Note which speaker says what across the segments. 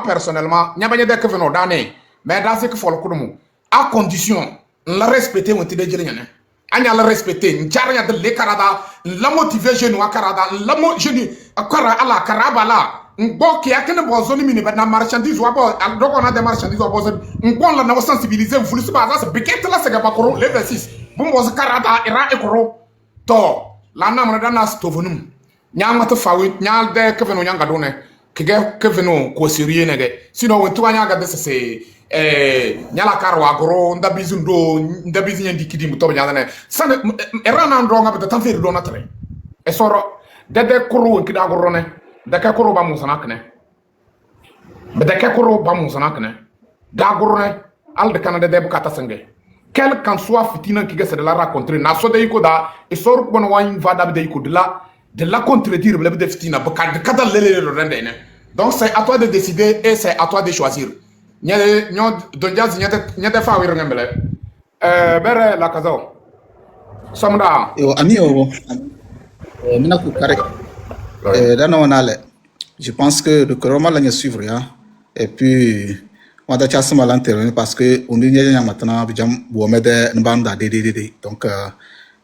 Speaker 1: personnellement, n'y a pas de que venons d'année, mais dans ce qu'il faut le coup de mot, à condition, la respecter, on te dit rien. Anya la respecter, n'chara de le Canada, la motiver jeune à Canada, la mo jeune à la Carabala, bon qui a qu'une bonne zone mini, mais la marchandise ou à bord, donc on a des marchandises à bord, bon la nous sensibiliser, vous le savez pas, c'est piquet là, c'est Gabakoro, le 26, bon, was Canada, era ekoro, to, la namre dana stovenum, nyama to fawi, nyal de keveno yangadone, keveno ko sérieux nege, sinon on tourne à c'est nyala karo agro nda bizundo nda bizinya dikidi muto nyala ne sane erana ndonga be tan feri dona tre e soro dede kuru kida agro ne de ka kuru ba musana kne be de ka kuru ba musana kne da agro ne al de kanade de bukata senge quel qu'en soit fitina qui gese de la rencontrer na so de iko da e soro ko no wan va da de iko de la contredire le de fitina bukata kada lele le rende ne donc c'est à toi de décider et c'est à toi de choisir. Nyade donjaz nyade fa wir ngembele bere la kazo samda
Speaker 2: yo amio mina ku kare dana wanale je pense que le corona la suivre ya et puis on a déjà mal intervenir parce que on est déjà maintenant bijam bo mede nbanda de donc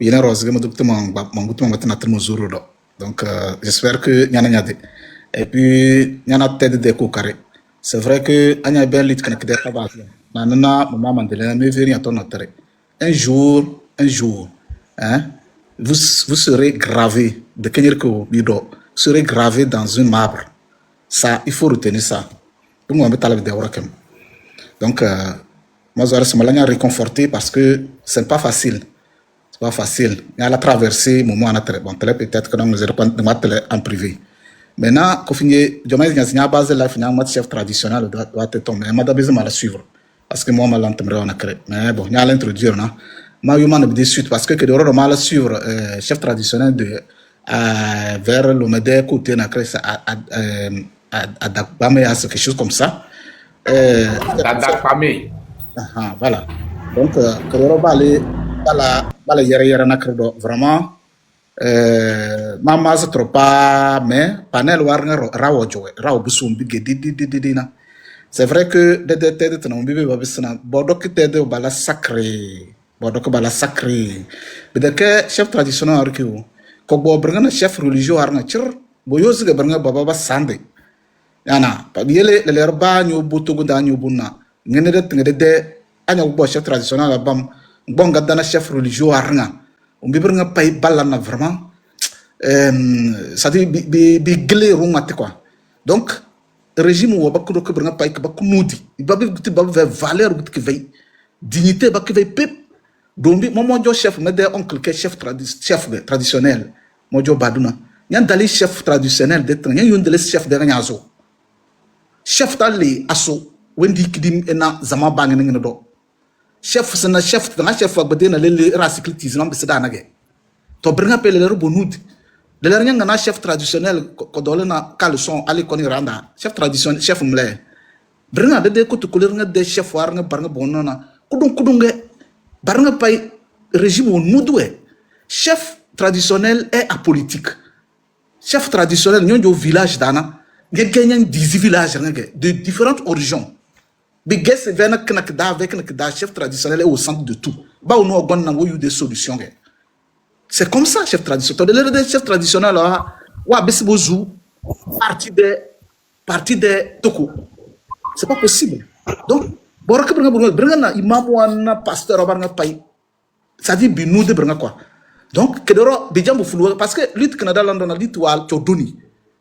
Speaker 2: il y a rose que tout mangutu maintenant très mesure donc j'espère que nyana nyade et puis nyana tête de ku kare. C'est vrai que Anya Berlit connecté à base. Nanana, maman Mandela, me venir à ton intérêt. Un jour, hein, vous serez gravé, de Kenyerko Bido, vous serez gravé dans un marbre. Ça, il faut retenir ça. Pour moi, donc, moi, je suis réconforté parce que c'est pas facile. C'est pas facile. Il y a la traversée, moment en attrait. Bon, peut-être que nous allons en privé. Maintenant, quand finit, je me dis que base là, finalement, chef traditionnel doit être tombé. Mais d'abord, je vais suivre parce que moi, je l'entendrai en accès. Mais bon, il y a l'introduire, non. Moi, je me dis suite parce que de l'ordre mal suivre chef traditionnel de vers le médecin côté n'accès à Dakbame, à quelque chose comme ça.
Speaker 1: Dakbame.
Speaker 2: Voilà. Donc, que l'ordre balé, bala yere n'accès vraiment. Mama trop pas mais panel warna rawo jowe rawo busum bige didina c'est vrai que de tête non bibe babisna bodok tede bala sacré bodok bala sacré bideke chef traditionnel arkiwo ko bo branga chef religieux arna chir bo yosiga branga baba sande yana pabiyele le lerba nyo botogo da nyo bunna ngene de anya bo chef traditionnel bam bonga dana chef religieux arna on peut pas payer balle vraiment ça dit bi glé roumaté quoi donc régime ou bakko ko bringa paye bakko noudi babi valeur que veille dignité bakko veille pep dombi momo jo chef mais des oncle que chef traditionnel mojo baduna nyan dali chef traditionnel d'être nyan yon dali chef de nyazo chef dali asso wendi kidim ena zama bangene ngene do chef sana chef na chef abade na le rasiklitis na bisada nage to bringa pele le bonud le lernya na chef traditionnel ko dole na kalson ali koni randa chef traditionnel chef mle bringa de ko to couleur de chef war nga barnga bonona kudunge barnga pay régime nudwe chef traditionnel est apolitique chef traditionnel nyon village dana ngeen 10 villages de différentes origines. Bigès vena knakda avec knakda chef traditionnel est au centre de tout. Ba on a gon eu des solutions. C'est comme ça chef traditionnel. Le chef traditionnel là wa besi bozu parti de toko. C'est pas possible. Donc boraka bringa na imam wana pasteur baranga pay. Ça dit binou de bringa quoi. Donc kedoro bijambo fulu parce que lutte Canada London a dit wal chodoni.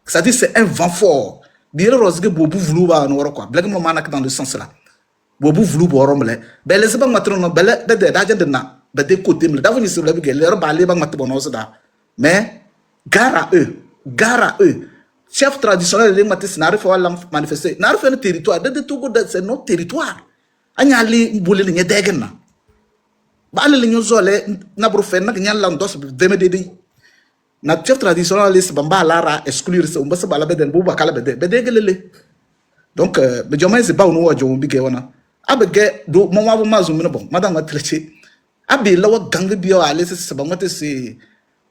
Speaker 2: Ça dit c'est un vent fort. Bien rosé bobu vulu ba no quoi. Blague mo manak dans le sens là. Bobu vulu bo romle. Bele se bang matron bele de daja de na. Be de côté me davoni sur le bigel leur balé bang mat bono da. Mais gare à eux. Chef traditionnel les matis n'arrive pas à manifester. N'arrive pas un territoire de Togo c'est notre territoire. Anyali boule ni degen na. Ba le nyo zole na brofen na nyalla ndos demededi. Na chef traditionnel les bamba lara exclure se umba se bala beden buba kala bede gelele. Donc be joma se ba onu wajo bi ge wana abege do mo wa ma zo mi no bon madam atleche abi lawa gangue bi wa les se ba ngote se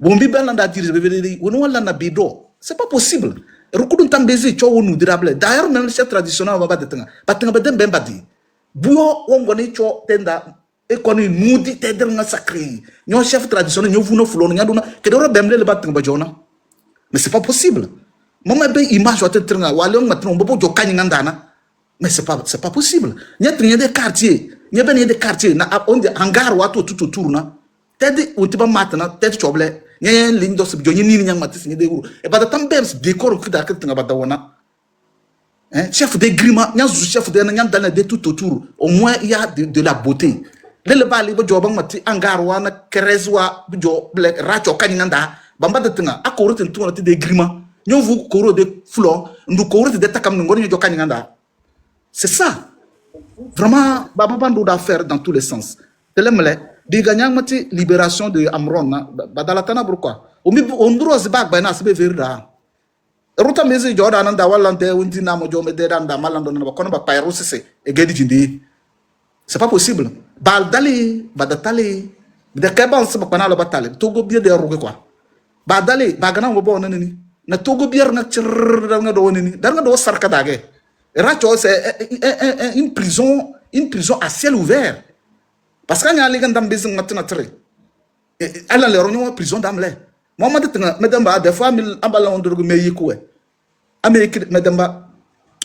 Speaker 2: bombi ben na dire be wonu wala na bido c'est pas possible Rukudun tambezi cho wonu dirable. D'ailleurs, même le chef traditionnel va battre. Battenga bedem ben badi. Buyo wongoni cho tenda. Et qu'on est moudi teder nga sacré. Nyon chef traditionnel, nyon vuno fulon, nyon duna. Kedora bemle le battenga bajona. Mais c'est pas possible. Moi, ben image wa tetrenga. Walion matron bobo jo kani ngandana. Mais c'est pas possible. Il y a des quartiers. Il y a des quartiers. On dit hangar wa tout autour na. Tedi utiba matna tedi choble. Il y a une ligne d'os bidon ni nyang matis ni de guru. Et bah tam bems décor que da ketenga badawana. Chef de grima, nyang chef de nyang dans de tout autour. Au moins il y a de la beauté. Le bali bo jobang mati hangar wa na kerezwa bijo black racho kaninganda. Bamba de tenga akoro tentu na de grima. Nyon vu koro de flon, ndu koro de takam ngoni jo kaninganda. C'est ça. Vraiment, Baba Bandou doit faire dans tous les sens. Telemele, di gagnant mati libération de Amron, badalatana pourquoi? On doit se battre, ben c'est verda. Ruta mezi Jordan anda walante undi na mojo me deda anda malando na bakono ba pairo sese e gedi jindi. C'est pas possible. Baldali, badatali, de keban se bakana lo batali. Togo bier de rogue quoi. Badali, bagana wo bo nani. Na togo bier na chir nga do nani. Dar nga do sarka dage. Racho, c'est une prison à ciel ouvert. Parce qu'il y a des gens qui ont besoin de faire. Elle a une prison d'âme. Moi, je dis, des fois, je suis Amérique, madame,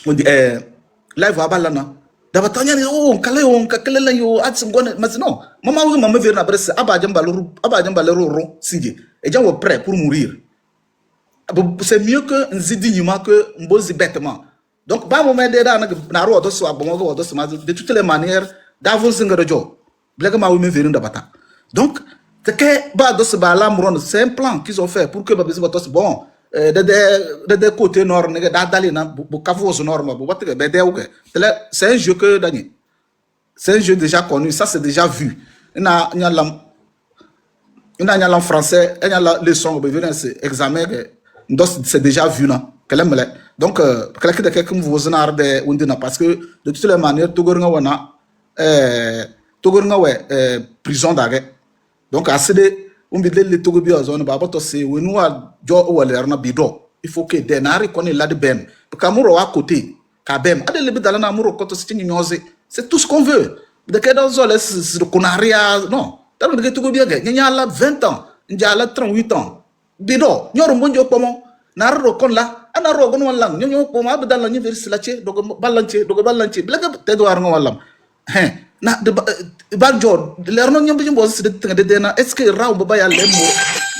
Speaker 2: on dit, là, il va à la D'abord, on calé, on calé, yo, mais non, maman, vient à Brest, Abadjambalero, Sidi, et gens sont prêts pour mourir. C'est mieux que Nzidignement que Mbozi bêtement. Donc, de toutes les manières, donc, c'est un plan qu'ils ont fait pour que bon, de côté nord, c'est un jeu que c'est un jeu déjà connu, ça c'est déjà vu. Il y a en français, il y a la leçon, examen, c'est déjà vu là. Donc, parce que de toutes les manières, prison d'arrêt. Donc, assez de les Togobiozones, il faut que des nari qu'on est là de ben. Kamuro à côté, Kabem, c'est tout ce qu'on veut. De quel dans le Konaria, non. Dans le Togobia, il y a là 20 ans, il y a là 38 ans. Bido, il y a un bon job comment. Naro kon la ana ro gon wallam ñoo ko ma badal la ñu vers la ci dogo ballanci blaga te do war nga wallam na de bal jor leer non ñom bi mbo ci de na est-ce que raw ba yalla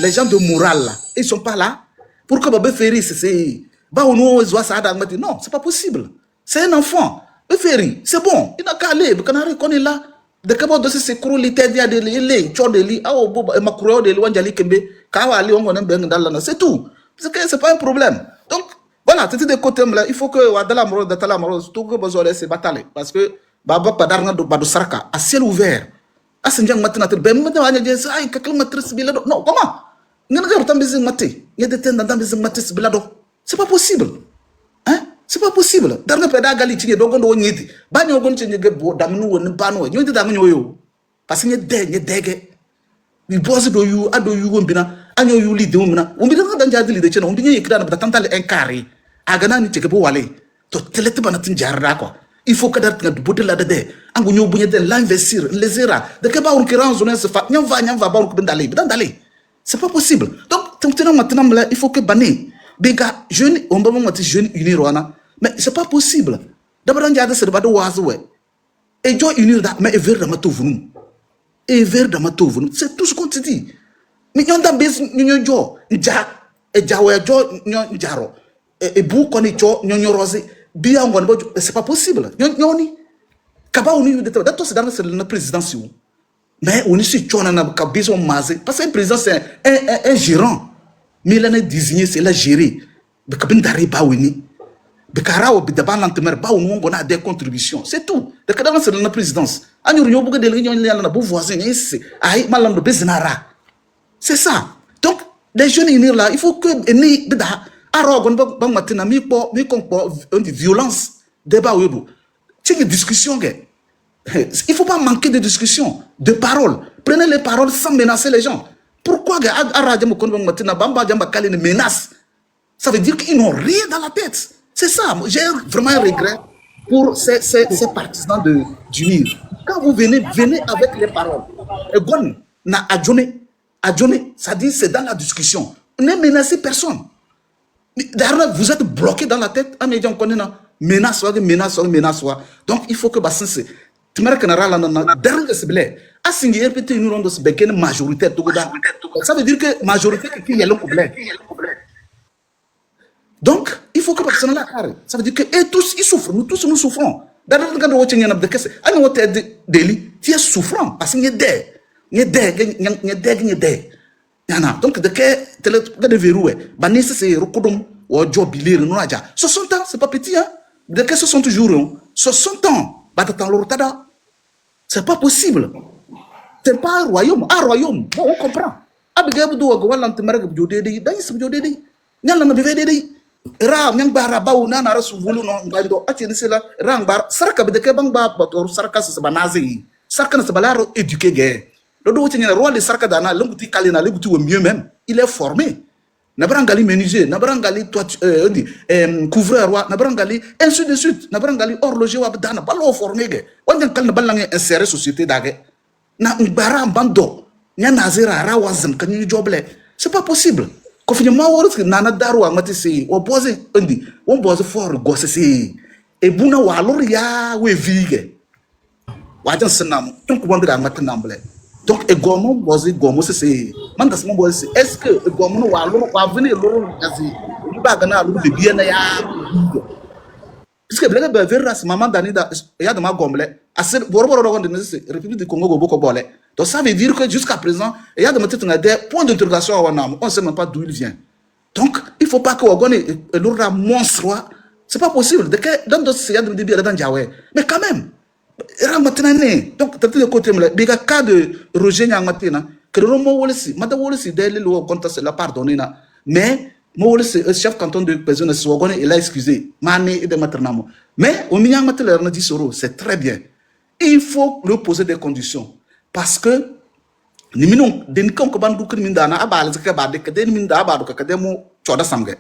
Speaker 2: les gens de morale là ils sont pas là pour que ba féri c'est ba on zo ça da ngati non c'est pas possible c'est un enfant ba féri c'est bon il a calé ba kanari kon là de kabo do c'est cruelté dia de li chode li aw bo makro de li wanjali kembe ka wali on ngone beng dal na c'est tout. C'est pas un problème. Donc, voilà, c'est des côtés là. Il faut que Wadala de Talamoro, tout que besoin se batailler. Parce que Baba Padarna de Badou Sarka, à ciel ouvert. À Saint-Jean Matin, non, comment? C'est pas possible. Hein? C'est pas possible. Darna Pedagali, Dogon, Nidi. Banyo Gonchi, Damnou, Bano, you did Damno. Parce qu'il y a des il bosse do you ado you wombina anyo you lead wombina wombina da jadi lead chena wombina yikira na batantale enkari agana ni cheke bo wale to telete banatin jarra ko il faut que dart ngad bodela de angu nyo bunya de l'investir les era de ke ba on kiran zone se fa nyam va ba on ko bendale c'est pas possible donc maintenant il faut que bané bega jeune on ba mati jeune unir wana mais c'est pas possible d'abord njade se ba do wazuwe et jo unir da mais ver da matovunu et vers dans ma touvre, c'est tout ce qu'on te dit. Mais nous avons besoin de nous, et vous connaissez, c'est pas possible. Nous c'est la présidence. Mais on est sur besoin de parce que le président c'est un gérant. Mais il est désigné, c'est la gérer. Des contributions, c'est tout. De cadavre c'est la présidence. C'est ça. Donc, les jeunes unis là, il faut que violence, débat, c'est une discussion. Il ne faut pas manquer de discussion, de paroles. Prenez les paroles sans menacer les gens. Pourquoi une menace? Ça veut dire qu'ils n'ont rien dans la tête. C'est ça. J'ai vraiment un regret pour ces partisans du MIR. Quand vous venez avec les paroles. Et Gon n'a adjoné, ça dit c'est dans la discussion. On ne menacez personne. D'ailleurs, vous êtes bloqué dans la tête. Ah, mais on connaît menace. Donc, il faut que Bassin tu me majorité. Ça veut dire que majorité qui est le problème. Donc, il faut que personne là carré. Ça veut dire que et tous ils souffrent, nous tous nous souffrons. D'ailleurs, quand on tient de caisse, on a délit, tu es souffrant parce qu'il y a des, donc de que de verroué, banis c'est recodum ou job bilir non aja. 60 ans, c'est pas petit hein. De que 60 jours, 60 ans, battant l'ortada. C'est pas possible. C'est pas un royaume. Un royaume, bon, on comprend. Abigab do wala ntemara jodede, dai sub jodede. Nyala na bivede. Ra nyang bara bawu na na rasu vulu no ngando atini sela rang bar sarka be de ke bang ba bator sarka se banazi. Sarka na se balaro éduqué gay. Dodo wuti nyana roi de sarka dana lenguti kalina lenguti au mieux même. Il est formé. Nabrangali menuisier, nabrangali couvreur roi, nabrangali ainsi de suite, nabrangali horloger wa dana balo formé gay. Wanda kal na balange insérer société dage. Na mbara bando nya nazira rawazam kanyu joble. C'est pas possible. Ko fini ma wori nana daru amati se o boze ndi o boze for gosse se e buna walor ya we vige wajan sanam donc wondra amati namble donc e gomo boze gomo se man das mo boze est-ce que e gomo no walor wa vini loro kasi ba gana lu be bien ya parce que blague be verras maman dani da ya de ma gomble assez boroboro do gonde se République du Congo go boko bolé. Donc ça veut dire que jusqu'à présent, il y a des points d'interrogation à Wanam. On ne sait même pas d'où il vient. Donc, il ne faut pas que Wagon ait un monstre. Ce n'est pas possible. Dans d'autres il y a des débits dans Djawé. Mais quand même, donc, tu as le côté, il y a cas de Roger Nyangatina, que le Romo Wolesi, Madame Wolesi, dès le compte, c'est la pardonner. Mais, moi, le chef canton de personne, il a excusé. Mané et de Maternamo. Mais, au milieu de 10 euros, c'est très bien. Il faut lui poser des conditions. Parce que ni minung den kom ko bandu kri minda na abal zaka ba de den minda ba do ka demo choda samge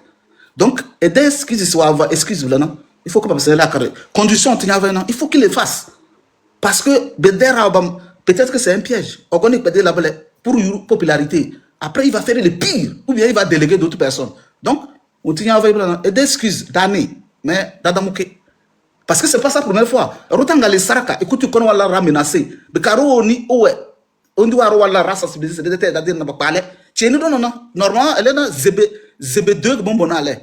Speaker 2: donc et des excuse soit excuse là non il faut que pas la carré condition tinya va non il faut qu'il le fasse parce que bedera peut-être que c'est un piège on connaît peut-être la pour une popularité après il va faire le pire ou bien il va déléguer d'autres personnes donc on tinya va là et des excuses d'année mais dadamuke. Parce que c'est pas sa première fois. Rotangali Saraka, écoute, tu connais la menacé. De caro ni oue. On doit avoir la race sensibilisée. C'est-à-dire, n'a pas parlé. Chez nous, non. Normalement, elle est dans ZB2 bonbonale.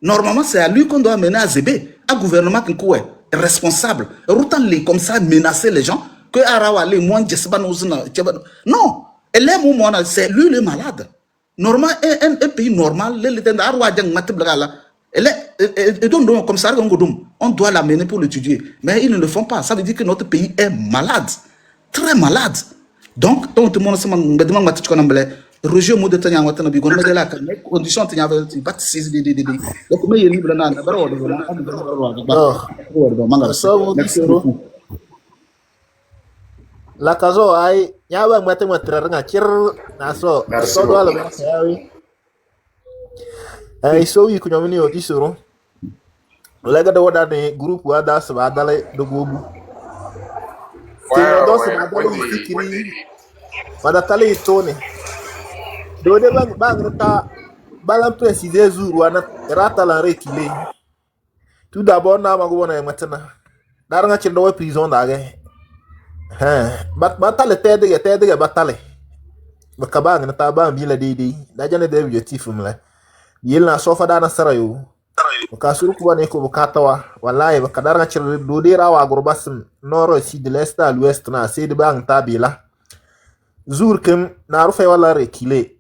Speaker 2: Normalement, c'est à lui qu'on doit mener à ZB. Un gouvernement qui est responsable. Rotangali comme ça, menacer les gens. Que Arawale, moi, non. Elle est mon c'est lui le malade. Normalement, un pays normal, les Arwadjang Matibla. Et donc, comme ça, on doit l'amener pour l'étudier. Mais ils ne le font pas. Ça veut dire que notre pays est malade. Très malade. Donc, tout le monde se demande Roger Mou de Tanya Watana Bigon, mais la condition de Tanya, pas de six de donc, mais il est libre là.
Speaker 3: La caso ay nyawa mate matre nga chir naso so do ala yawi ay so yi kunyo ni odi soro lega da wada ne group wa da sa dale do gobu ti do sa dale fikiri wada tale tone do de bang ta balan préciser jour wana rata la rekile tout d'abord na mago wona matana dar nga chir do prison da ge batale tede batale bakabang na taba bila didi da jane de objectif mla yel na sofa da na sarayo ka suru ko ne ko bukatawa wallahi bakadar na cire do de rawa gurbas noro si de l'est à l'ouest na c'est de bang tabila jour kem na rufe wala rekile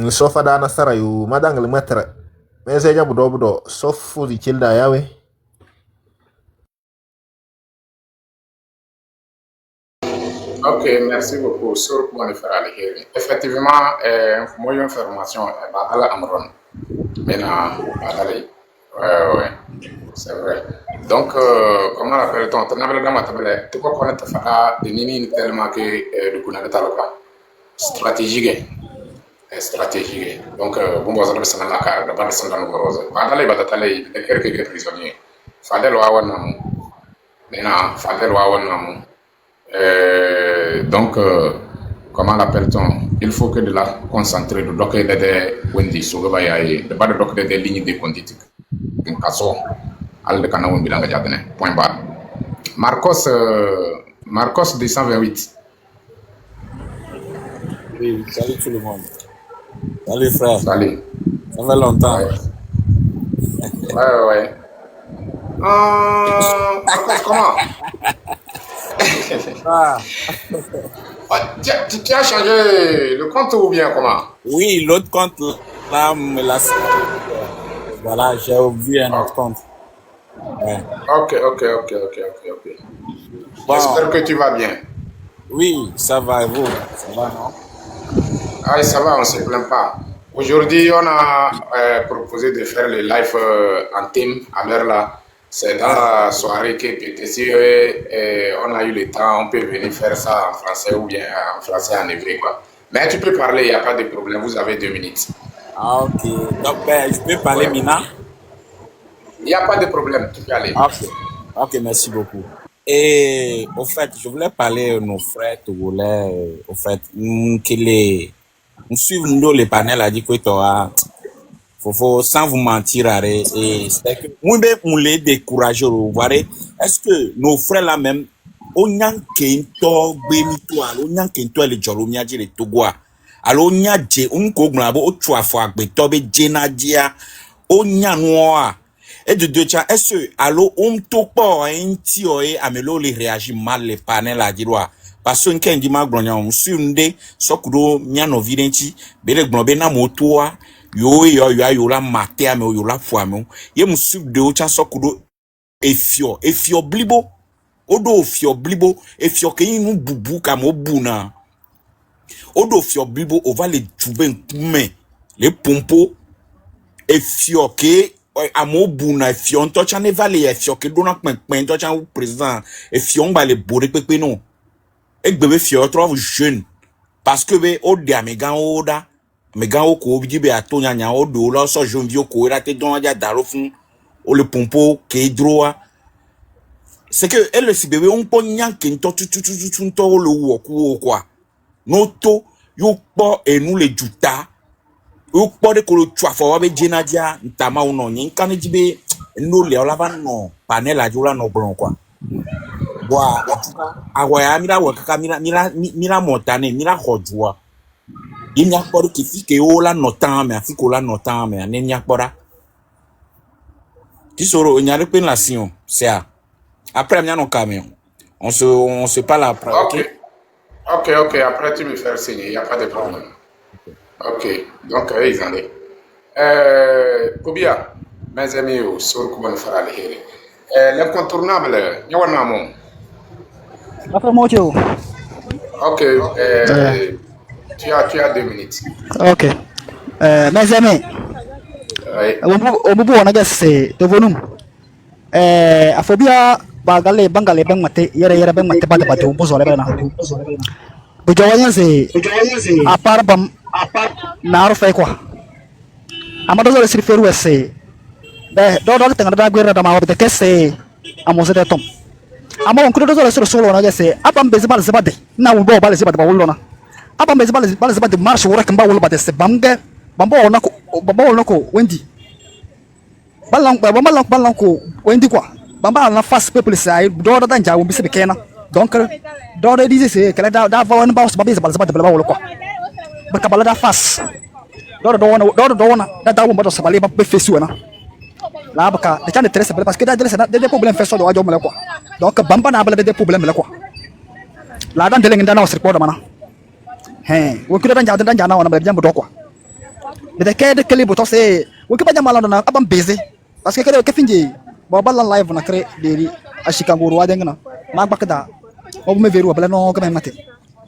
Speaker 3: sofa da na sarayo madangal matra mais c'est jabu do sofu di cilda yawe.
Speaker 1: Ok, merci beaucoup. Sur pour le faire aller. Effectivement, moi une information, Badala Amron. Maintenant, Badali. Ouais, c'est vrai. Donc, comment on appelle ton tenable dans ma table? Tu peux connaître ça de Nini tellement que le coup n'a pas stratégique. stratégie. Donc, bon, vous avez ça là, car de pas descendre dans le rose. Pendant les batailles, les quelques prisonniers. Fallait le avoir namu. Maintenant, fallait le avoir namu. Donc, comment l'appelle-t-on? Il faut que de la concentrer, de bloquer des Wendy, de pas de bloquer des lignes de conduite. Un casso, al de canaux bilan de point barre. Marcos, Marcos 228.
Speaker 4: Oui, salut tout le monde. Salut frère.
Speaker 1: Salut.
Speaker 4: Ça fait longtemps.
Speaker 1: Ouais. Marcos, comment?
Speaker 4: Ah,
Speaker 1: Tu as changé le compte ou bien comment?
Speaker 4: oui, l'autre compte là, me l'a. Voilà, j'ai oublié un autre compte. Ouais.
Speaker 1: Ok.
Speaker 4: Bon,
Speaker 1: J'espère que tu vas bien.
Speaker 4: oui, ça va et vous? Ça va, non?
Speaker 1: Ah, ça va, on ne se plaint pas. Aujourd'hui, on a proposé de faire le live en thème à l'heure là. C'est dans la soirée que peut-être si on a eu le temps, on peut venir faire ça en français ou bien en français en hébreu, quoi. Mais tu peux parler, il n'y a pas de problème, vous avez 2 minutes.
Speaker 4: Ah, ok. Donc, ben, je peux parler
Speaker 1: Ouais.
Speaker 4: maintenant?
Speaker 1: Il n'y a pas de problème, tu peux aller.
Speaker 4: Ok. Ok, merci beaucoup. Et au fait, je voulais parler de nos frères togolais. Au fait, nous suivons les panels à dire que tu as. Faut sans vous mentir, et c'est que on les découragé, vous voyez. Est-ce que nos frères là même, on y a kento benito, on y a kento les jolomia les togoa. Alors on y a on kogna bo otua fo agbeto be jenadia, on y a noa. Et de deux tiens, est-ce que alors on topo un tio et amelo les réagit mal les panels à dire parce que quand dit ma glonia on sunde sokudo miano videnti bele globe na motoa yo la mate ame yo la fo ame ye musu de o cha sokudo efio blibo odo ofio blibo efio ke inu bubu ka mo buna odo ofio blibo o va le jube nkume le pompo efio ke amo buna efio nto cha ne vale efio ke dona pempen nto cha président efio ngba le bore pepe non egbebe fio trouve jeune parce que be o de amegan oda megan o ko bi be atonya nya o do lo so jeune bio ko ra te don ja daro fun o le pompo ke droa c'est que elle si bébé on po nyan ke nto tu nto le wo ku kwa no to yo po enu le juta yo po de ko lo twa fo wa be jenadia ntama uno nyin kan jibe no le ola van no panel ajula no bron kwa boa agwa mira wa kaka mira montane mira hodwa inya kporo ki fi ke o la notan me afi ko la notan me ne nya kpora ti soro nya le pen la sion c'est à après mia no camion on se parle après.
Speaker 1: Ok, après tu me fais signe, il n'y a pas de problème. Ok, donc ils en est. Kobia, mes amis, sur comment faire aller. L'incontournable, Yawanamo.
Speaker 5: Apa mau jauh?
Speaker 1: Ok, tu as 2 minutes.
Speaker 5: Ok. Mas amis,
Speaker 1: Oui.
Speaker 5: o bubu wana gase to bonum. Afobia bangale bang mate yere bang mate pada batu buzo le bana. Bujawanya se apar bam naru fai kwa. Amado zole sir feru ese. Do tengah da guerra da mawa bete kese amose de tom. Ama on kudo zole solo na gase abam bezibal zibade. Na wo bo bal zibade ba wolona. Abam bezibal zibade marsh wora kan ba wol bade se bamge bambo ona ko wendi. Balang ko wendi kwa. Bamba na fast people sai do da danja wo bisi bekena. Donc do da dizi se kala da va wona ba so babe zibade ba wol kwa. Baka bala da fast. Do wona da wo ba do sabale ba be fesu na. La baka de tane teresa parce que da de problème fait so do ajo mala quoi. Donc bamba na bala de problème la quoi. La dan deleng ndana wasir ko da mana. Wo kuda dan jana wana bala jambo do quoi. De ke de kele boto se wo ke ba jamala na abam beze parce que ke finji bo bala live na kre deri ashikanguru wa dengna ma bakda o me veru bala no ka mate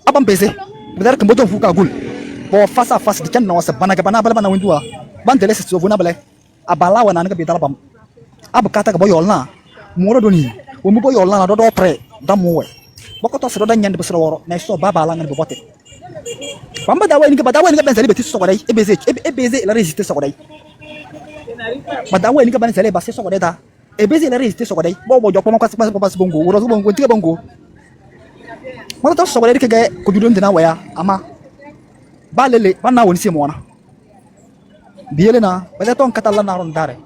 Speaker 5: abam beze bedar ke boto fuka gul bo face à face de tan na wasa bana bala bana windua ban tele se so vuna bala abala wana nga bidala bam abukata ka boyol na moro doni wo mu boyol na do pre da muwe bokoto se do da nyande besro woro na so baba la ngane bobote Bamba dawa ni ka badawa ni ka ben sale beti sokodai ebeze la résister sokodai badawa ni ka ben sale basse sokodai ta ebeze la résister sokodai bo jokko mo kwasi pas bongo woro bongo tiga bongo mo ta sokodai ke ga ko dudon dina waya ama balele bana woni se mo na biele na bale ton katalla na ron dare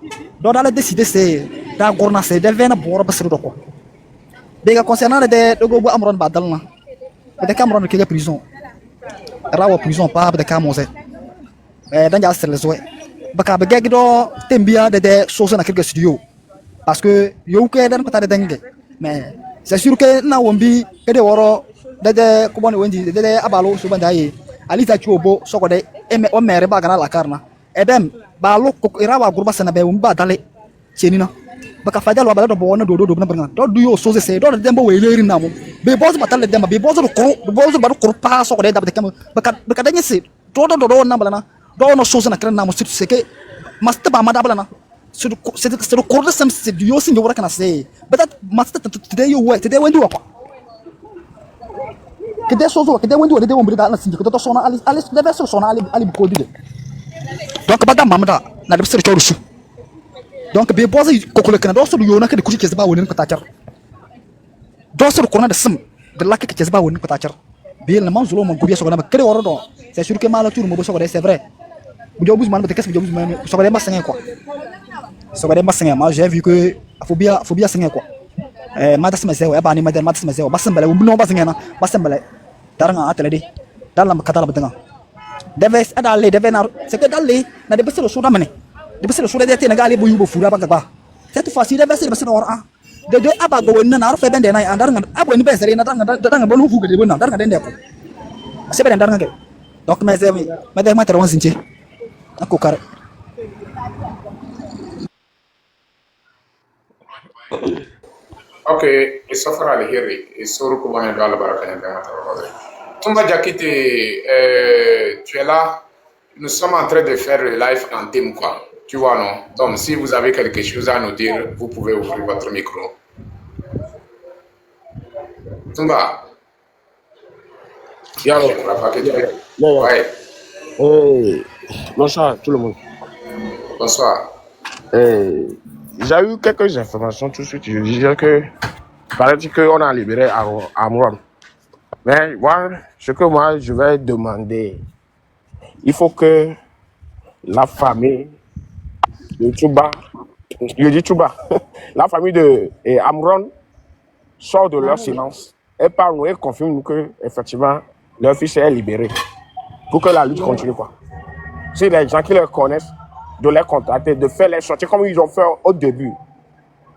Speaker 5: do dala décider c'est da gorna c'est de vena boro basru do ko bega concernant de dogo bu amron badalna de camron ke ga prison rawa prison pa de camose dan ja sel zoe baka be gegdo tembia de soso na quelque studio parce que yo ke dan ko tade dengue mais c'est sûr que na wombi ke de woro de ko boni wendi de abalo so banda yi alita chuobo soko de o mere ba gana la karna edem ba lo ko irawa gurba sana be wumba dale chenina baka fadal wa bala do bona do na bringa do yo so se do demba we leri na mo be bozo batale demba be bozo ko be bozo ba ko pa soko de dabde kam baka danye se do na bala na do no so na kran na mo se ke masta ba ma da bala na c'est ko de sam se yo sin yo wara kana se bata masta today yo we today wendu ko kede sozo kede wendu de wombi da na sinji ko to sona ali deve so sona ali ko dide donc bada mamda na de sir chawru donc be boza ko ko kana do so yo na kede kuji ke ba wonin ko tacar do so ko na de sim de lakke ke ba wonin ko tacar be na manzulo man gubiya so na kede woro do c'est sûr que mala tour mo so ko c'est vrai bu jobus man ba te kes bu jobus man so ko de masenga quoi so ko de masenga ma j'ai vu que phobia senga quoi matas masewa ya bani madan matas masewa basam bala no basenga na basam bala daranga atele di dalam kata la betanga deves adale devena c'est que dalle na de beselo suda mane de beselo suda de te na gali bu yubo fura ba ba c'est facile de beselo ora de aba go wonna na arfe bende na andar nga abo ni besere na danga bolu fu gede wonna dar nga dende ko sebe dar nga ke donc mais mais ma taron sinche ako kar
Speaker 1: Ok, Isofra Alheri, Isoro Koubane de la Barakane de Matarode. Tumba Jakite, tu es là, nous sommes en train de faire le live en thème, quoi. Tu vois, non? Donc, si vous avez quelque chose à nous dire, vous pouvez ouvrir votre micro. Tumba.
Speaker 6: Yalo.
Speaker 1: Ouais.
Speaker 6: Bonsoir tout le monde.
Speaker 1: Bonsoir.
Speaker 6: J'ai eu quelques informations tout de suite. Je disais que paraît-il qu'on a libéré Amron. Mais moi, ce que moi je vais demander, il faut que la famille de Touba, je dis Touba, la famille de Amron sort de leur silence et parle et confirme que effectivement leur fils est libéré pour que la lutte continue, quoi. Si les gens qui les connaissent, de les contacter, de faire les sorties comme ils ont fait au début.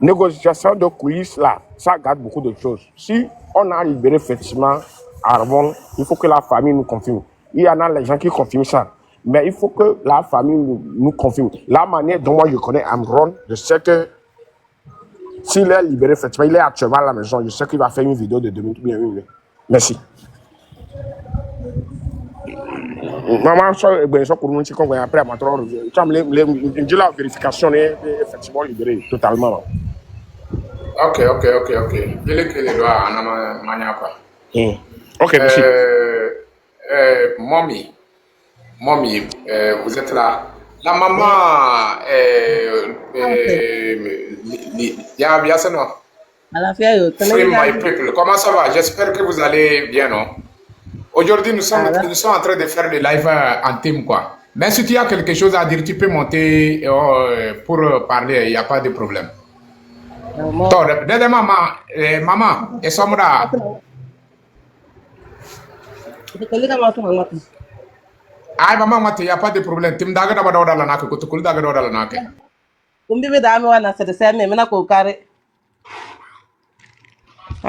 Speaker 6: Négociation de coulisses là, ça garde beaucoup de choses. Si on a libéré effectivement Amron, il faut que la famille nous confirme. Il y en a les gens qui confirment ça. Mais il faut que la famille nous confirme. La manière dont moi je connais Amron, je sais que s'il est libéré effectivement, il est actuellement à la maison, je sais qu'il va faire une vidéo de 2 minutes. Merci. Maman, après, la vérification est effectivement libérée totalement.
Speaker 1: Ok. Il est que les doigts en mania, quoi.
Speaker 6: Ok, merci.
Speaker 1: Mommy, vous êtes là. La maman, bien ça, non? Free my people, comment ça va? J'espère que vous allez bien, non? Aujourd'hui, nous sommes en train de faire le live en thème, quoi. Mais si tu as quelque chose à dire, tu peux monter pour parler, il n'y a pas de problème. Maman, et ça là. Ah, maman, il n'y a pas de problème. Tu me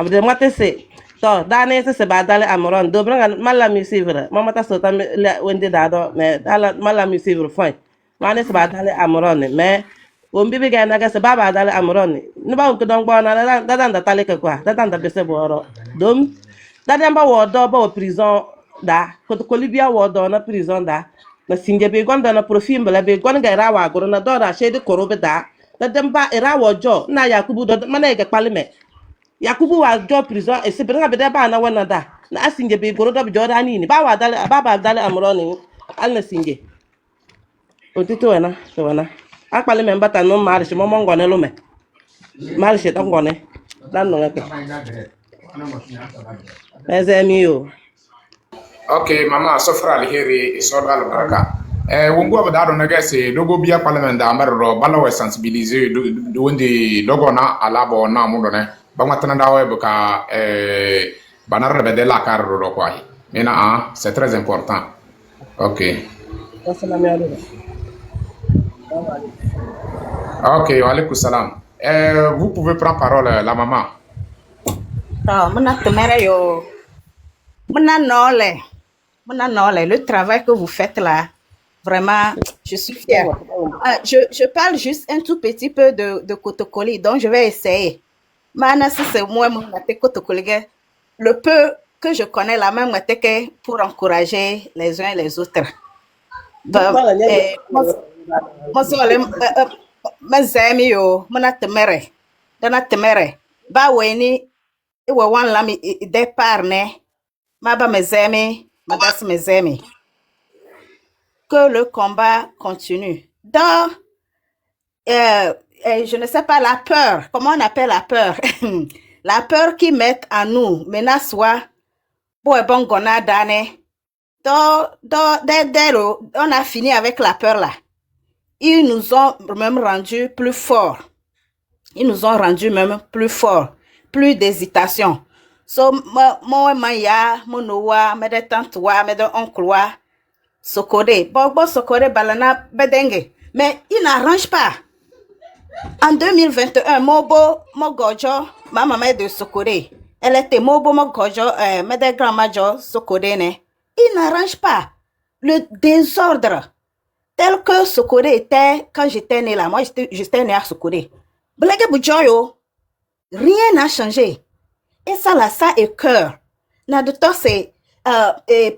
Speaker 1: dis
Speaker 7: que to dane se ba dale Amron do branga mala mi suivre mama ta so ta wende da do me dala mala mi suivre fine mane se ba dale Amron me o mbi ga na ga se ba dale Amron ni ba ko don gbo na da da tale ke kwa da da be se boro dom da dem ba wo do ba prison da ko to libia wo do na prison da na singe be gonda na profil bela be gon ga ra wa goro na do da she de korobe da dem ba era wo jo na Yakubu do mana ga palime Yakubu was job prison e se bringa be da ba na wana da na asinge be goro do joda ni baba dale amroni al na singe otito na so na akpali me mbata no marish mo ngone lo me marish ta ngone dan no ngake ezemi yo
Speaker 1: Okay, mama sofra alheri isoda albaraka. Wongo abadado nagase dogo biya parliament da amaro bala we sensibiliser do wonde dogo na alabo na mundo ne. Ba matana dawe buka banar be de la carro do kwa. Mena c'est très important. Okay. Okay, wa alaikum salam. Vous pouvez prendre parole la maman.
Speaker 8: Mona temere yo. Mona nole. Le travail que vous faites là, vraiment, je suis fière. Je parle juste un tout petit peu de Kotokoli, donc je vais essayer. Mana, si c'est moi, Kotokoli, le peu que je connais là, même pour encourager les uns et les autres. Mazemi yo, mona temere. Dana temere. Ba weni, iwe wan lami départ ne. Maba mezemi, madas mezemi. Que le combat continue. Dans, je ne sais pas, la peur, comment on appelle la peur? La peur qui met en nous, menace, bon gona dane. On a fini avec la peur là. Ils nous ont même rendu plus forts. Ils nous ont rendu même plus forts. Plus d'hésitation. So, moi, monowa, mede tantoua, mede onkloua, sokore. Bon, sokore, balana, bedenge. Mais il n'arrange pas. En 2021, Mogojo, ma maman de sokore. Elle était Mogojo, mede grand-majo, sokore, ne. Il n'arrange pas le désordre tel que Sokore était quand j'étais née là. Moi, j'étais née à Sokore. Blague Boujoyo, rien n'a changé. Et ça là, ça est cœur. Nadoto, c'est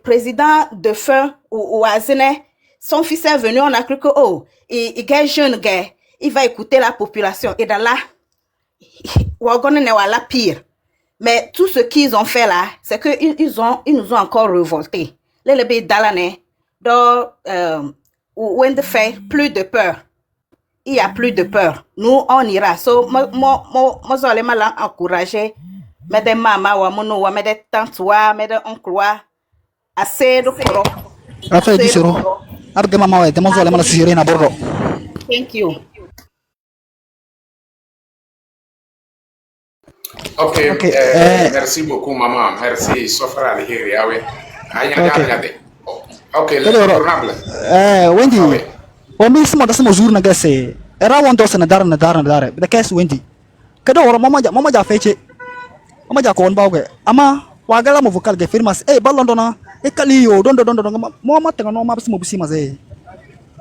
Speaker 8: président de feu ou Azene. Son fils est venu, on a cru que, oh, il est jeune, gars, il va écouter la population. Et dans là, Wagon n'est pas la pire. Mais tout ce qu'ils ont fait là, c'est qu'ils nous ont encore révoltés. Les bébés d'Alane, où on fait plus de peur. Il y a plus de peur. Nous, on ira. So, moi, je vais encourager. Mais des mamans, mais des tantes, mais des oncles, assez de pro.
Speaker 5: Après, dis sero. Après, maman, ouais, demande à la Syrie na bordo.
Speaker 8: Thank you.
Speaker 1: Okay,
Speaker 5: Okay,
Speaker 1: merci beaucoup, maman. Merci, Sofra Alheri. Ah oui.
Speaker 5: Okay.
Speaker 1: Okay,
Speaker 5: Allora,
Speaker 1: honorable.
Speaker 5: Wendy,
Speaker 1: Ah oui.
Speaker 5: Omi simo da simo jour na gase. Era won dos na dare. Da kes Wendy. Kada wora mama ja feche. Mama ja ko on bawge. Ama wagala mo vocal ge firmas. Ballon dona. Kali yo don. Mama tanga no ma simo busima ze.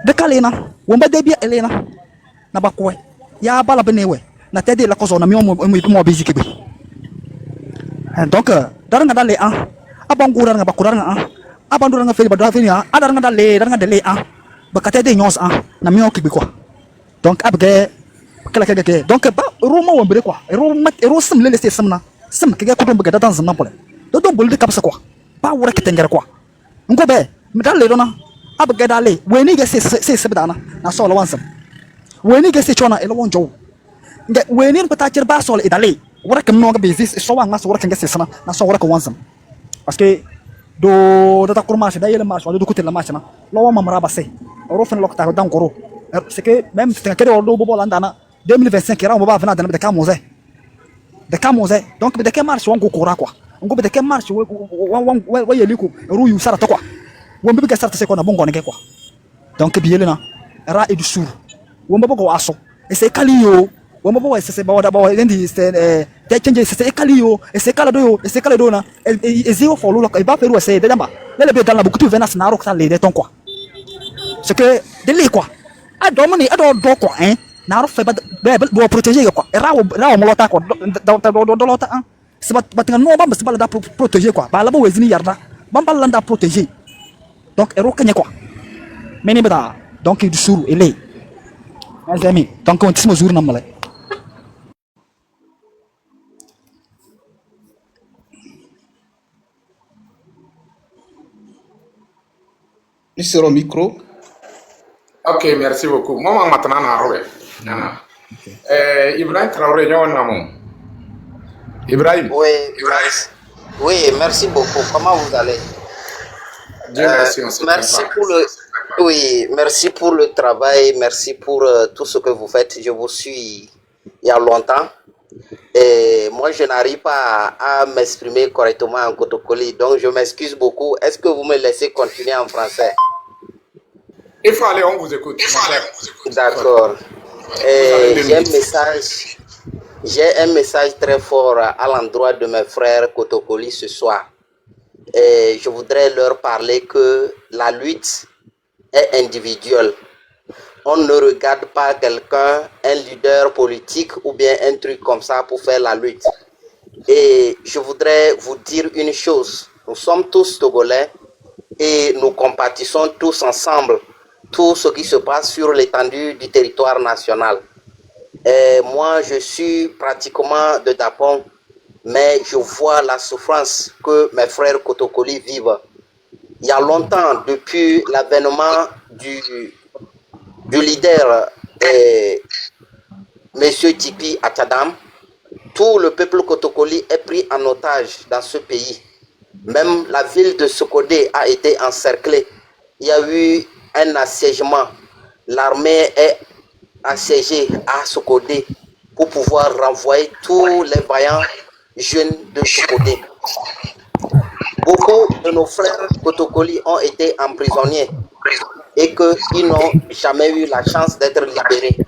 Speaker 5: De kalina. Womba debia elena. Na bakwe. Ya bala benewe. Na tedi la kozo na mi mo busy kebe. Donc dar nga dale an. Abangura nga bakura nga abandura nga feli badura feli an adar nga dale an bakate de nyons an na mi okibi quoi. Donc abge kala ke donc ba roma wombere quoi ro sim le leste samna sim ke ko do bagada dans na pole do bolde kapsa quoi ba wura ketengere quoi ngo be mi dale dona abge dale weni ge se sebdana na so lo wansam weni ge se chona elo wonjo nge weni ko ta cer ba so le dale wura kam no ga bezis so wa nga so wura ke se sana na so wura ko wansam parce que do data kurmache da yele marche do côté la marche na lo wa mamra basse ro fen lokta dan goro c'est que même c'est que do bobo landana 2025 era on va venir dans de kamoze donc de que marche on go kora quoi on go de que marche wa yeliko ru yu sara to quoi won bi ga sarta se ko na bongo ne quoi donc bi yele na ra edu sur won bobo go aso et c'est kaliyo won bobo c'est ba ndi c'est te change c'est kaliyo et c'est kala do na et zero for lo e ba feru c'est de jamba le be dans la beaucoup venas na ro ka le de ton quoi c'est que de li quoi adomoni do quoi hein na ro fe ba bo protéger quoi ra mo lota quoi do lota hein c'est ba tinga no ba se ba da protéger quoi ba la ba wezini yarda ba ba la da protéger donc ero kanya quoi meni bada donc du sur ele mes amis donc on timo jour na mala
Speaker 2: Tu seras au micro.
Speaker 1: Ok, merci beaucoup. Moi, maintenant, Ibrahim Traoré, Ibrahim.
Speaker 9: Oui, merci beaucoup. Comment vous allez?
Speaker 1: Dieu merci, on se
Speaker 9: Merci
Speaker 1: prépare.
Speaker 9: pour le, oui, merci pour le travail, merci pour tout ce que vous faites. Je vous suis il y a longtemps et moi je n'arrive pas à m'exprimer correctement en Kotokoli, donc je m'excuse beaucoup. Est-ce que vous me laissez continuer en français?
Speaker 1: Il faut aller, on vous écoute.
Speaker 9: D'accord.
Speaker 1: Vous avez 2 minutes.
Speaker 9: J'ai un message très fort à l'endroit de mes frères Kotokoli ce soir. Et je voudrais leur parler que la lutte est individuelle. On ne regarde pas quelqu'un, un leader politique ou bien un truc comme ça pour faire la lutte. Et je voudrais vous dire une chose. Nous sommes tous Togolais et nous compatissons tous ensemble tout ce qui se passe sur l'étendue du territoire national. Et moi, je suis pratiquement de Dapon, mais je vois la souffrance que mes frères Kotokoli vivent. Il y a longtemps, depuis l'avènement du leader, M. Tipi Atadam, tout le peuple Kotokoli est pris en otage dans ce pays. Même la ville de Sokodé a été encerclée. Il y a eu un assiégement. L'armée est assiégée à Sokodé pour pouvoir renvoyer tous les vaillants jeunes de Sokodé. Beaucoup de nos frères Kotokoli ont été emprisonnés et qu'ils n'ont jamais eu la chance d'être libérés.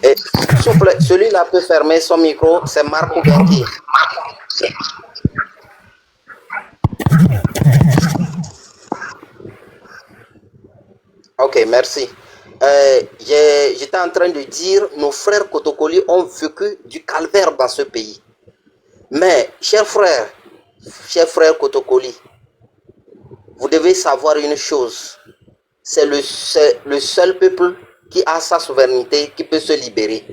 Speaker 9: Et, s'il vous plaît, celui-là peut fermer son micro, c'est Marco Benki. Ok, merci. J'étais en train de dire, nos frères Kotokoli ont vécu du calvaire dans ce pays. Mais, chers frères Kotokoli, vous devez savoir une chose. C'est le seul peuple qui a sa souveraineté, qui peut se libérer.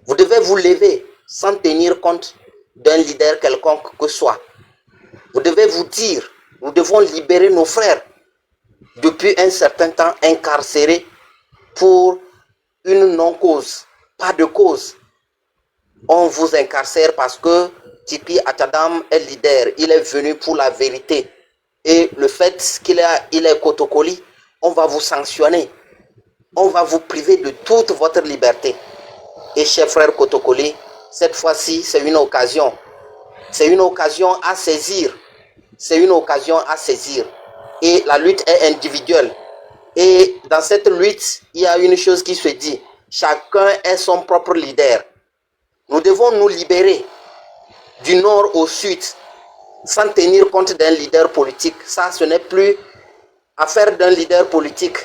Speaker 9: Vous devez vous lever sans tenir compte d'un leader quelconque que soit. Vous devez vous dire, nous devons libérer nos frères depuis un certain temps incarcérés pour une non-cause, pas de cause. On vous incarcère parce que Tipi Atadam est leader, il est venu pour la vérité. Et le fait qu'il est Kotokoli, on va vous sanctionner. On va vous priver de toute votre liberté. Et chers frères Kotokoli, cette fois-ci, c'est une occasion. C'est une occasion à saisir. C'est une occasion à saisir. Et la lutte est individuelle. Et dans cette lutte, il y a une chose qui se dit. Chacun est son propre leader. Nous devons nous libérer du nord au sud sans tenir compte d'un leader politique. Ça, ce n'est plus affaire d'un leader politique,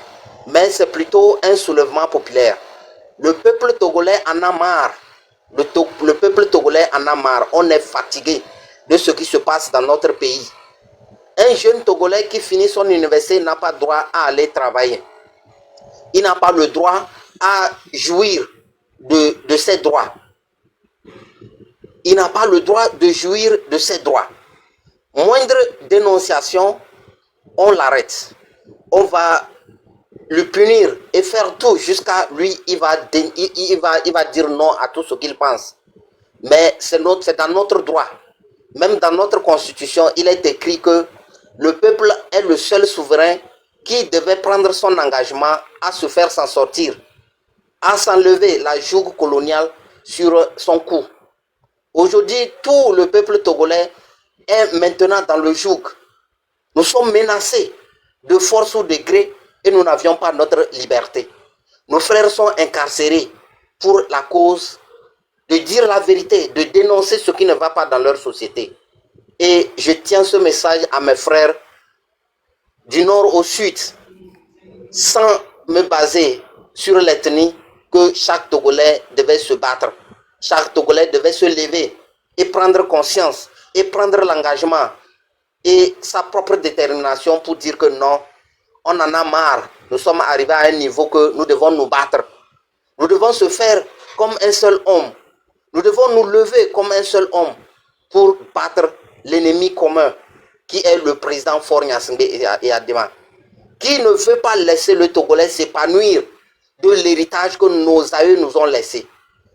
Speaker 9: mais c'est plutôt un soulèvement populaire. Le peuple togolais en a marre. Le peuple togolais en a marre. On est fatigué de ce qui se passe dans notre pays. Un jeune Togolais qui finit son université n'a pas droit à aller travailler. Il n'a pas le droit à jouir de ses droits. Il n'a pas le droit de jouir de ses droits. Moindre dénonciation, on l'arrête. On va le punir et faire tout jusqu'à lui, il va dire non à tout ce qu'il pense. Mais c'est dans notre droit. Même dans notre constitution, il est écrit que le peuple est le seul souverain qui devait prendre son engagement à se faire s'en sortir, à s'enlever la joug coloniale sur son cou. Aujourd'hui, tout le peuple togolais est maintenant dans le joug. Nous sommes menacés de force ou de gré et nous n'avions pas notre liberté. Nos frères sont incarcérés pour la cause de dire la vérité, de dénoncer ce qui ne va pas dans leur société. Et je tiens ce message à mes frères du nord au sud, sans me baser sur l'ethnie que chaque Togolais devait se battre. Chaque Togolais devait se lever et prendre conscience et prendre l'engagement et sa propre détermination pour dire que non, on en a marre. Nous sommes arrivés à un niveau que nous devons nous battre. Nous devons se faire comme un seul homme. Nous devons nous lever comme un seul homme pour battre l'ennemi commun. qui est le président Faure Gnassingbé et Adema, qui ne veut pas laisser le Togolais s'épanouir de l'héritage que nos aïeux nous ont laissé.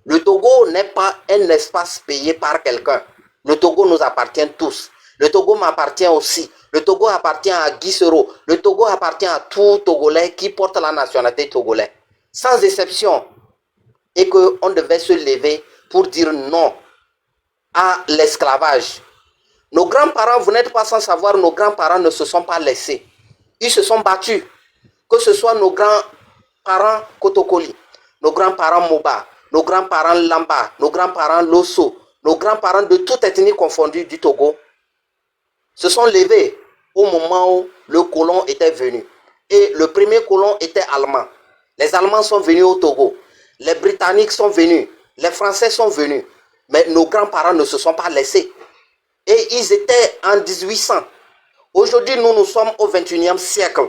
Speaker 9: Le Togo n'est pas un espace payé par quelqu'un. Le Togo nous appartient tous. Le Togo m'appartient aussi. Le Togo appartient à Guy Soro. Le Togo appartient à tout Togolais qui porte la nationalité togolaise. Sans exception. Et qu'on devait se lever pour dire non à l'esclavage. Nos grands-parents, vous n'êtes pas sans savoir, nos grands-parents ne se sont pas laissés. Ils se sont battus. Que ce soit nos grands-parents Kotokoli, nos grands-parents Moba, nos grands-parents Lamba, nos grands-parents Losso, nos grands-parents de toute ethnie confondue du Togo, se sont levés au moment où le colon était venu. Et le premier colon était allemand. Les Allemands sont venus au Togo. Les Britanniques sont venus. Les Français sont venus. Mais nos grands-parents ne se sont pas laissés. Et ils étaient en 1800. Aujourd'hui, nous sommes au 21e siècle.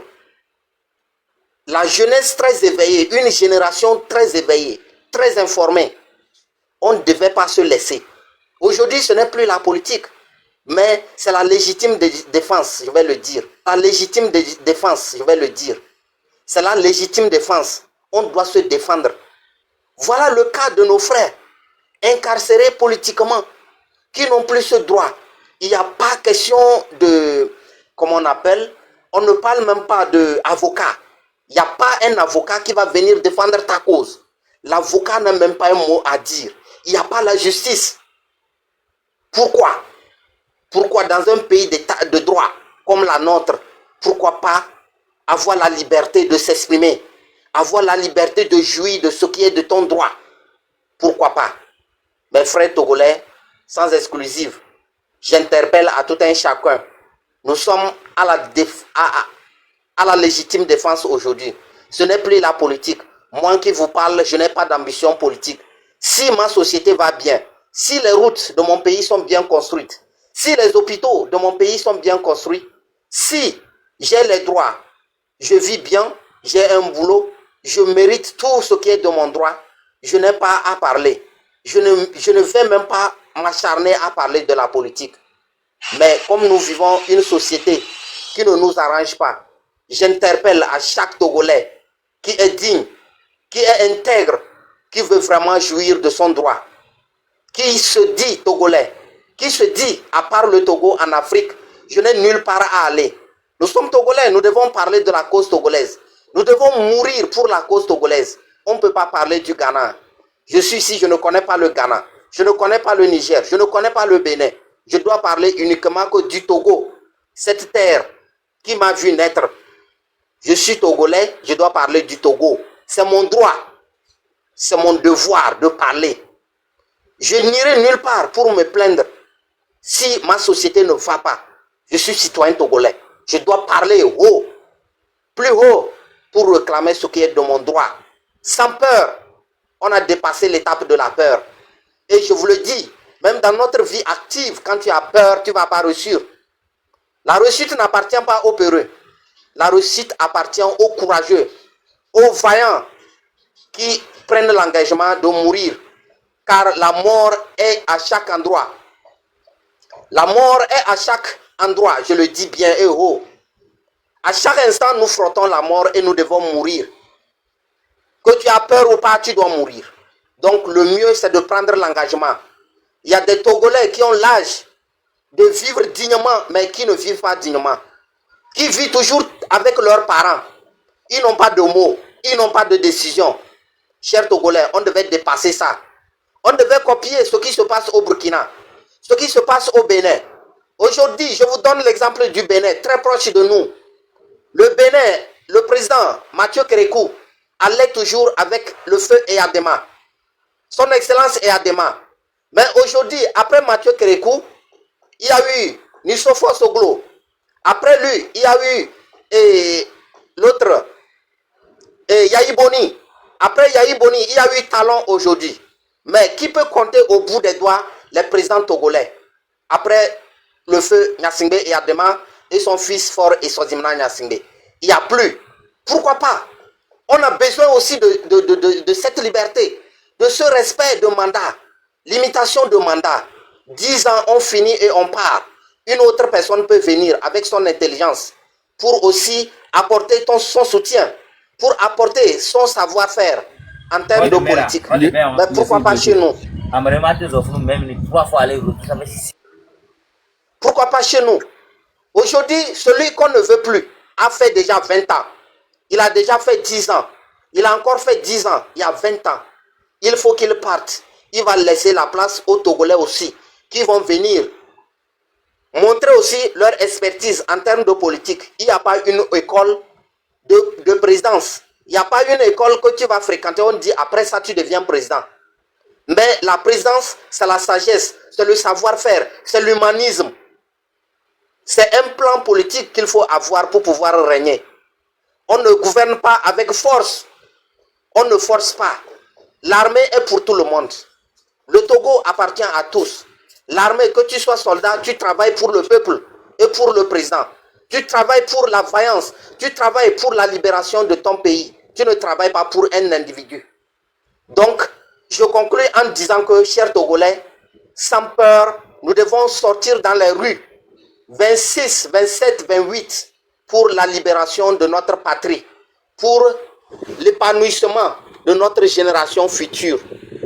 Speaker 9: La jeunesse très éveillée, une génération très éveillée, très informée. On ne devait pas se laisser. Aujourd'hui, ce n'est plus la politique, mais c'est la légitime défense, je vais le dire. La légitime défense, je vais le dire. C'est la légitime défense. On doit se défendre. Voilà le cas de nos frères, incarcérés politiquement, qui n'ont plus ce droit. Il n'y a pas question de, comment on appelle, on ne parle même pas d'avocat. Il n'y a pas un avocat qui va venir défendre ta cause. L'avocat n'a même pas un mot à dire. Il n'y a pas la justice. Pourquoi? Pourquoi dans un pays de droit comme la nôtre, pourquoi pas avoir la liberté de s'exprimer, avoir la liberté de jouir de ce qui est de ton droit? Pourquoi pas? Mes frères togolais, sans exclusive, j'interpelle à tout un chacun. Nous sommes à la légitime défense aujourd'hui. Ce n'est plus la politique. Moi qui vous parle, je n'ai pas d'ambition politique. Si ma société va bien, si les routes de mon pays sont bien construites, si les hôpitaux de mon pays sont bien construits, si j'ai les droits, je vis bien, j'ai un boulot, je mérite tout ce qui est de mon droit, je n'ai pas à parler. Je ne vais même pas m'acharner à parler de la politique. Mais comme nous vivons une société qui ne nous arrange pas, j'interpelle à chaque Togolais qui est digne, qui est intègre, qui veut vraiment jouir de son droit, qui se dit Togolais, qui se dit, à part le Togo en Afrique, je n'ai nulle part à aller. Nous sommes Togolais, nous devons parler de la cause togolaise. Nous devons mourir pour la cause togolaise. On ne peut pas parler du Ghana. Je suis ici, je ne connais pas le Ghana. Je ne connais pas le Niger, je ne connais pas le Bénin. Je dois parler uniquement que du Togo. Cette terre qui m'a vu naître. Je suis Togolais, je dois parler du Togo. C'est mon droit. C'est mon devoir de parler. Je n'irai nulle part pour me plaindre. Si ma société ne va pas, je suis citoyen togolais. Je dois parler haut, plus haut, pour réclamer ce qui est de mon droit. Sans peur. On a dépassé l'étape de la peur. Et je vous le dis, même dans notre vie active, quand tu as peur, tu ne vas pas réussir. La réussite n'appartient pas aux peureux. La réussite appartient aux courageux, aux vaillants qui prennent l'engagement de mourir. Car la mort est à chaque endroit. La mort est à chaque endroit, je le dis bien et haut. À chaque instant, nous frottons la mort et nous devons mourir. Que tu as peur ou pas, tu dois mourir. Donc le mieux, c'est de prendre l'engagement. Il y a des Togolais qui ont l'âge de vivre dignement, mais qui ne vivent pas dignement. Qui vivent toujours avec leurs parents. Ils n'ont pas de mots, ils n'ont pas de décision. Chers Togolais, on devait dépasser ça. On devait copier ce qui se passe au Burkina, ce qui se passe au Bénin. Aujourd'hui, je vous donne l'exemple du Bénin, très proche de nous. Le Bénin, le président Mathieu Kérékou allait toujours avec le feu Eyadema. Son Excellence Eyadema. Mais aujourd'hui, après Mathieu Kérékou, il y a eu Nissofo Soglo. Après lui, il y a eu l'autre, Yahi Boni. Après Yahi Boni, il y a eu Talon aujourd'hui. Mais qui peut compter au bout des doigts les présidents togolais? Après le feu Gnassingbé et Adema et son fils Faure et Sozimna Gnassingbé. Il n'y a plus. Pourquoi pas? On a besoin aussi de cette liberté, de ce respect de mandat, limitation de mandat. 10 ans, on finit et on part. une autre personne peut venir avec son intelligence pour aussi apporter son soutien, pour apporter son savoir-faire en termes de politique. Mais pourquoi pas chez nous? Pourquoi pas chez nous? Aujourd'hui, celui qu'on ne veut plus a fait déjà 20 ans. Il a déjà fait 10 ans. Il a encore fait 10 ans. Il y a 20 ans. Il faut qu'il parte. Il va laisser la place aux Togolais aussi, qui vont venir montrer aussi leur expertise en termes de politique. Il n'y a pas une école de présidence. Il n'y a pas une école que tu vas fréquenter. On dit après ça, tu deviens président. Mais la présidence, c'est la sagesse, c'est le savoir-faire, c'est l'humanisme. C'est un plan politique qu'il faut avoir pour pouvoir régner. On ne gouverne pas avec force. On ne force pas. L'armée est pour tout le monde. Le Togo appartient à tous. L'armée, que tu sois soldat, tu travailles pour le peuple et pour le président. Tu travailles pour la vaillance. Tu travailles pour la libération de ton pays. Tu ne travailles pas pour un individu. Donc, je conclue en disant que, chers Togolais, sans peur, nous devons sortir dans les rues 26, 27, 28 pour la libération de notre patrie, pour l'épanouissement de notre génération future.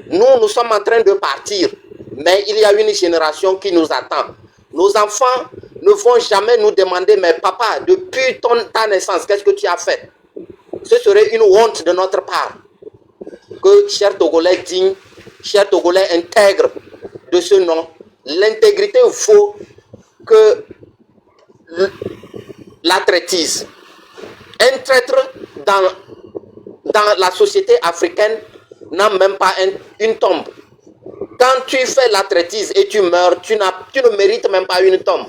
Speaker 9: Nous sommes en train de partir, mais il y a une génération qui nous attend. Nos enfants ne vont jamais nous demander, mais papa, depuis ta naissance, qu'est-ce que tu as fait? Ce serait une honte de notre part. Que, chers Togolais dignes, chers Togolais intègres de ce nom, l'intégrité vaut que la traîtrise. Un traître dans la société africaine n'a même pas une tombe. Quand tu fais la traîtrise et tu meurs, tu ne mérites même pas une tombe.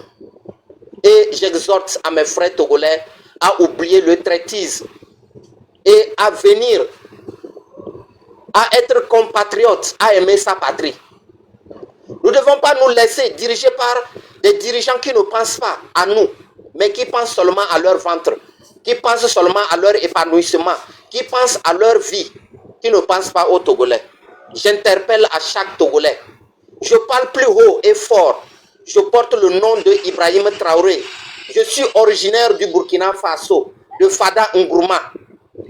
Speaker 9: Et j'exhorte à mes frères togolais à oublier le traîtrise et à venir, à être compatriotes, à aimer sa patrie. Nous ne devons pas nous laisser diriger par des dirigeants qui ne pensent pas à nous, mais qui pensent seulement à leur ventre, qui pensent seulement à leur épanouissement, qui pensent à leur vie, qui ne pensent pas aux Togolais. J'interpelle à chaque Togolais. Je parle plus haut et fort. Je porte le nom de Ibrahim Traoré. Je suis originaire du Burkina Faso, de Fada Ngrouma.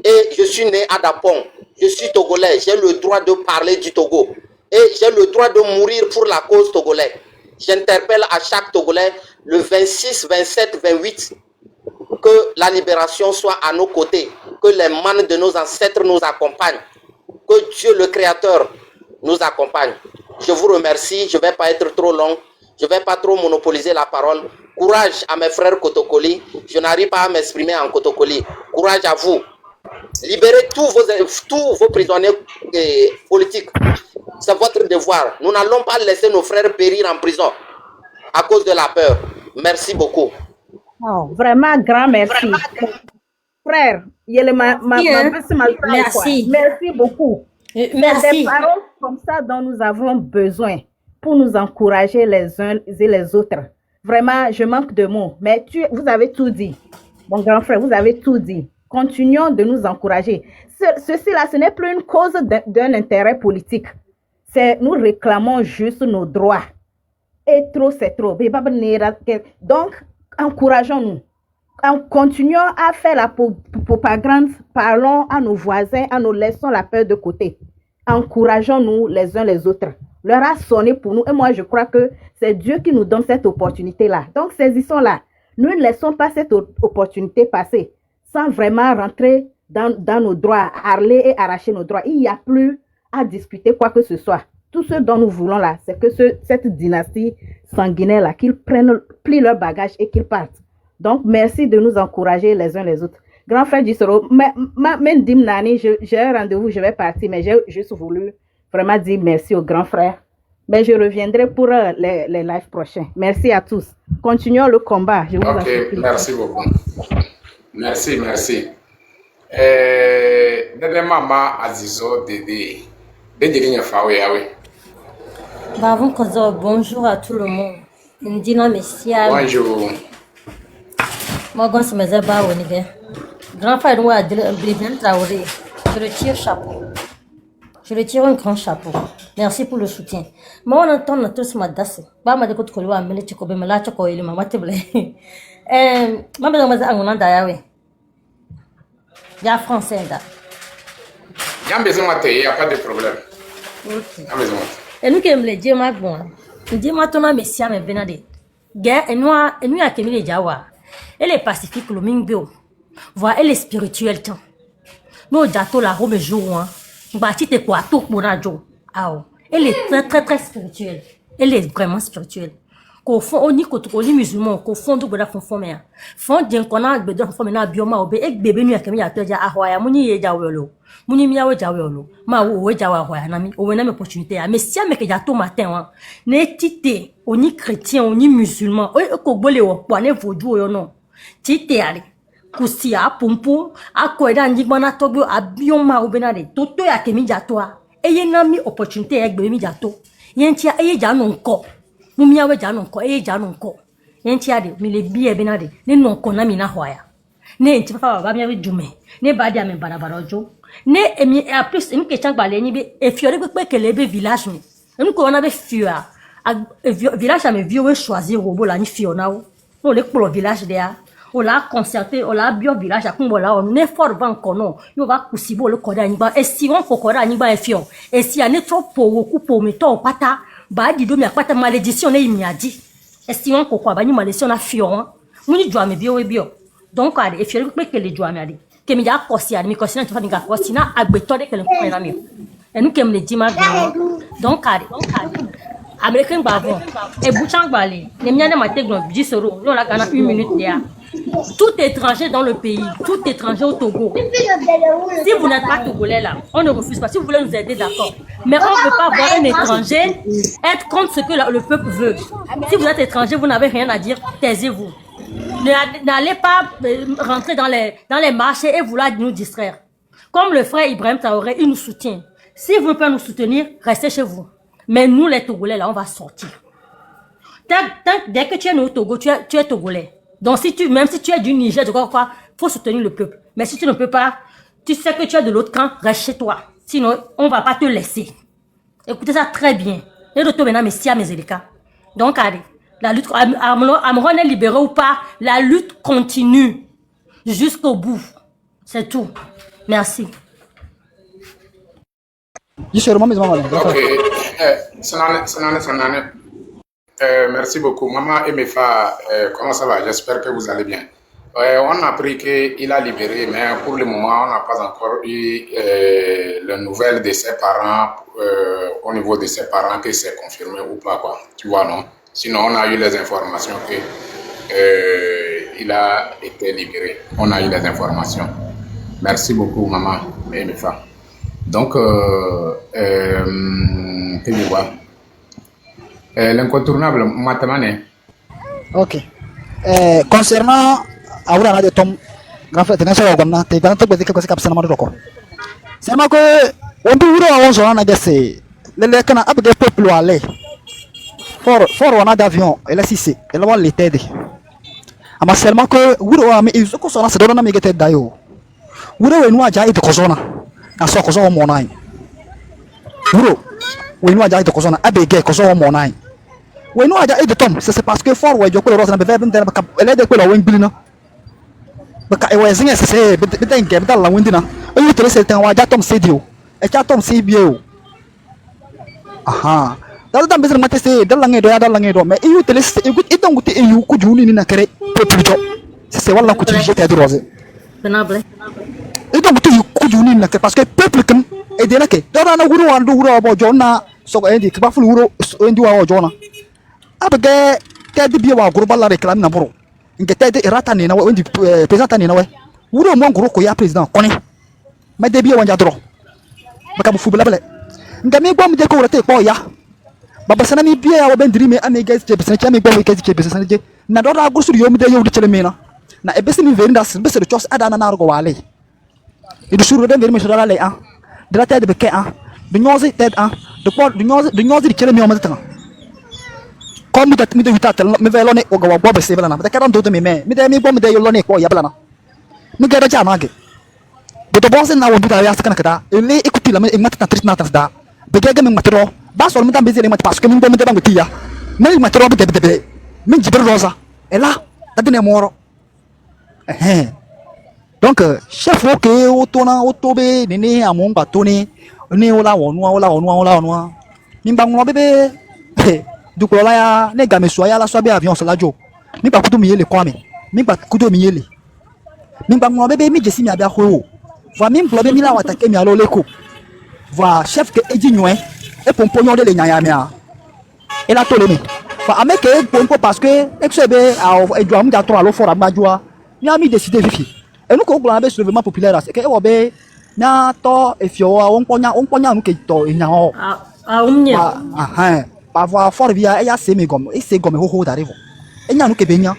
Speaker 9: Et je suis né à Dapong. Je suis Togolais. J'ai le droit de parler du Togo. Et j'ai le droit de mourir pour la cause togolaise. J'interpelle à chaque Togolais le 26, 27, 28 que la libération soit à nos côtés, que les manes de nos ancêtres nous accompagnent, que Dieu le Créateur nous accompagne. Je vous remercie, je ne vais pas être trop long, je ne vais pas trop monopoliser la parole. Courage à mes frères Kotokoli, je n'arrive pas à m'exprimer en Kotokoli. Courage à vous. Libérez tous vos prisonniers politiques. C'est votre devoir. Nous n'allons pas laisser nos frères périr en prison à cause de la peur. Merci beaucoup.
Speaker 8: Oh, vraiment, grand merci. Frère,
Speaker 10: merci.
Speaker 8: Merci beaucoup.
Speaker 10: Merci.
Speaker 8: C'est des paroles comme ça dont nous avons besoin pour nous encourager les uns et les autres. Vraiment, je manque de mots. Mais vous avez tout dit. Mon grand frère, vous avez tout dit. Continuons de nous encourager. Ceci-là, ce n'est plus une cause d'un intérêt politique. Nous réclamons juste nos droits. Et trop, c'est trop. Donc, encourageons-nous. Continuons à faire la propagande. Parlons à nos voisins, laissons la peur de côté. Encourageons-nous les uns les autres. L'heure a sonné pour nous. Et moi, je crois que c'est Dieu qui nous donne cette opportunité-là. Donc, saisissons-la. Ne laissons pas cette opportunité passer sans vraiment rentrer dans nos droits, harler et arracher nos droits. Il n'y a plus à discuter quoi que ce soit. Tout ce dont nous voulons là, c'est que cette dynastie sanguinaire là, qu'ils plient leur bagage et qu'ils partent. Donc, merci de nous encourager les uns les autres. Grand frère Dissoro, même Dimnani, j'ai un rendez-vous, je vais partir, mais j'ai juste voulu vraiment dire merci au grand frère. Mais je reviendrai pour les lives prochains. Merci à tous. Continuons le combat. Je vous en supplie.
Speaker 1: Merci beaucoup. Merci. Dede mama Azizo Dede.
Speaker 10: Bonjour à tout le monde. Ndina Messia.
Speaker 1: Bonjour.
Speaker 10: Moi, je suis grand frère de Ibrahim Traoré. Je retire chapeau. Je lui tire un grand chapeau. Merci pour le soutien. Moi, on entend tous ma dasse. Bah, ma découte que l'on me tiko me la choko il m'a table. Ma maison m'a angonan d'ailleurs. Ya français da.
Speaker 1: Y'a besoin de il n'y a pas de problème.
Speaker 10: Ok.
Speaker 1: Y'a besoin.
Speaker 10: Et nous qui aimons les dieux ma bon. Dieu m'a ton âme si me benade. Guerre et nous a qu'aimé les jawa. Elle est pacifique le mingbo. Voir elle est spirituelle tant. Nous jato la robe jour hein. Bah tu t'es quoi tout pour la jour. Ah. Elle est très spirituelle. Elle est vraiment spirituelle. Qu'au fond on y côté les musulmans qu'au fond du boda fond mais fond d'un kona bedo fond na bioma obe ek bébé nu akemi ya toja ahoya muni ye jawelo muni mi yawo jawelo ma wo jawa ahoya na mi o na me opportunité mais si ame ke ja to matin wa ne tite oni chrétien oni musulman o ko gbole wo po ne voju yo no tite ale kusia pumpu akoida njigba na togbo abioma obe na de toto ya kemi ja to a eye na mi opportunité ek bébé mi ja to yen tia eye ja no nko mumia we jano nko jano nko yenti ade mi le bie be na de ne no nko na mi na hoya ne nti papa baba mi we jume ne ba dia me barabara ojo ne emi a plus emi ke changba le ni be e fiore pe kele be village mi emi ko na be fiora village a me vie we choisir robo la ni fiona o le pro village dia o la concerter o la bio village a kumbo la on ne fort van kono yo va kusibo le koda ni ba e si on ko koda ni ba e fion e si ane trop po wo ku po mi to pata ba di do mi akpata malédiction na imi adi esti won kokwa ba ni malédiction na fion muni dwa me bio we bio donc ade e fiere pe kele dwa me adi ke mi ja kosi adi mi kosi na tfa nga kosi na agbeto de kele ko na mi e nu kem le di ma donc ade américain ba bon e bouchang balé ne mi na ma tegno 10 euros on la gana 1 minute dia tout étranger dans le pays, tout étranger au Togo. Si vous n'êtes pas togolais là, on ne refuse pas. Si vous voulez nous aider, d'accord. Mais on ne peut pas voir un étranger être contre ce que le peuple veut. Si vous êtes étranger, vous n'avez rien à dire, taisez-vous. N'allez pas rentrer dans les marchés et vouloir nous distraire. Comme le frère Ibrahim Traoré, il nous soutient. Si vous ne pouvez pas nous soutenir, restez chez vous. Mais nous, les Togolais, là, on va sortir. Dès que tu es au Togo, tu es Togolais. Donc, même si tu es du Niger, quoi, faut soutenir le peuple. Mais si tu ne peux pas, tu sais que tu es de l'autre camp, reste chez toi. Sinon, on va pas te laisser. Écoutez ça très bien. Et le maintenant, mais si à mes élécats. Donc, allez, la lutte, Amoron est libéré ou pas, la lutte continue jusqu'au bout. C'est tout. Merci.
Speaker 1: Ok. Merci beaucoup. Maman Emefa, comment ça va? J'espère que vous allez bien. On a appris qu'il a libéré, mais pour le moment, on n'a pas encore eu la nouvelle de ses parents, au niveau de ses parents, que c'est confirmé ou pas, quoi. Tu vois, non? Sinon, on a eu les informations qu'il a été libéré. On a eu les informations. Merci beaucoup, maman Emefa. Donc, que je vois. L'incontournable, Matamane.
Speaker 5: Ok. Concernant Aura de Tom, grand frère, tu as dit que tu as dit que tu as dit c'est moi que on peut vous avoir un agacé. Les canards avec des peuples à aller. Fort on a d'avion, et là si c'est, et là on l'été. Ama seulement que vous avez mis ce que ça se donne à m'égater d'ailleurs. Vous avez nous à jaillir de Cozona, à ce que ça au monaï. Vous nous à jaillir de Cozona, à béguer Cozona au monaï. We know aja de tom c'est parce que fort we jokolo rosa na bebe ndena baka ele de kwela wen bilina baka e we zinga se beten ke beta la wendina o yu tere se tan wa ja tom se dio e cha tom se bio aha dal dam bezir mate se dal la ngedo mais yu tere se e gut idon gut e yu ku juni ni na kere peuple jo c'est wala ku ci jete rose
Speaker 10: Benable.
Speaker 5: idon gut yu ku juni na kere parce que peuple kan e de na ke do na wuro wan do wuro bo jona so ko endi ke ba fu wuro endi wa jona abege tedi biwa groupe la réclame na boro nge tedi irata ni na we ndi président ni na we wuro mo ngoro ko ya président koni ma de biwa wanja dro baka bu fubula bele nga mi gwa mu de ko rete ko ya baba sana mi biya wa bendiri me ame guys je besana chami gwa ke je besana je na do da gusur yo mu de yo di chele me na e besini verindas besere chos ada na argo wale e du suru de veri me sura le de la tête de ke de nyozi tête de quoi de nyozi di chele me o ma tanga comme mi de huta tel me velo ne o gawa bobe se bela na de karam do me de mi bom de yo lo ne ko ya bela na mi ga ja na ge Beto boss na wo buta ya sakana kata. Ele ikuti la me mata trit na tasda. Begega me matro. Ba sol mutan bezele mat parce que min bo me bango tiya. Me matro be be. Min jibril rosa. Et là, dadine moro. Donc chef OK otona otobe nene amon batoni. Ni ola onwa. Min bango bebe. Du kola ya ne game so ya la so be avion so la jo. Mi ba kutu mi yele kwame. Mi ba kutu mi yele. Min bango bebe mi jesi mi abia ho. Va min blobe mi la watake mi alo leko. Va chef ke eji nyoe e pomponyo de le nyaya mia. E la tole mi. Va ameke pompo parce que exebe a e do am ja to alo fora gbajua. Mi ami décider vifi. E nu ko glan be soulèvement populaire c'est que e wo be na to e fio on ponya nu ke to e nya ho. Ba va fort via e ya se me gomme e se gomme ho d'arrive. E nya nu ke benya.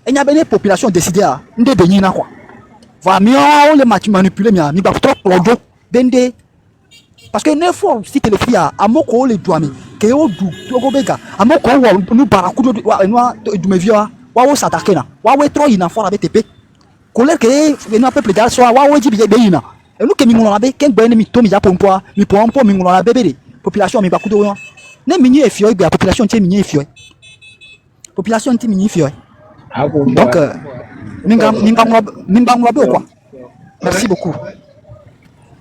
Speaker 5: E nya be ne population décider a nde benyi na kwa. Va mieux le match manipuler mia mi ba trop plodo bende parce que ne faut si que le fia amoko le douami ke o du togo bega amoko wo nu barakudo du me via wa wo s'attaquer na wa we trop ina fora btp colère que no peuple da so wa wo jibi be ina e nu ke mi ngona be ken gbe ni mi to mi ja pompo mi pompo mi ngona be be population mi ba kudo yo ne mi ni efio be population ti mi ni efio population ti mi ni efio donc Nimbangwa quoi. Merci beaucoup.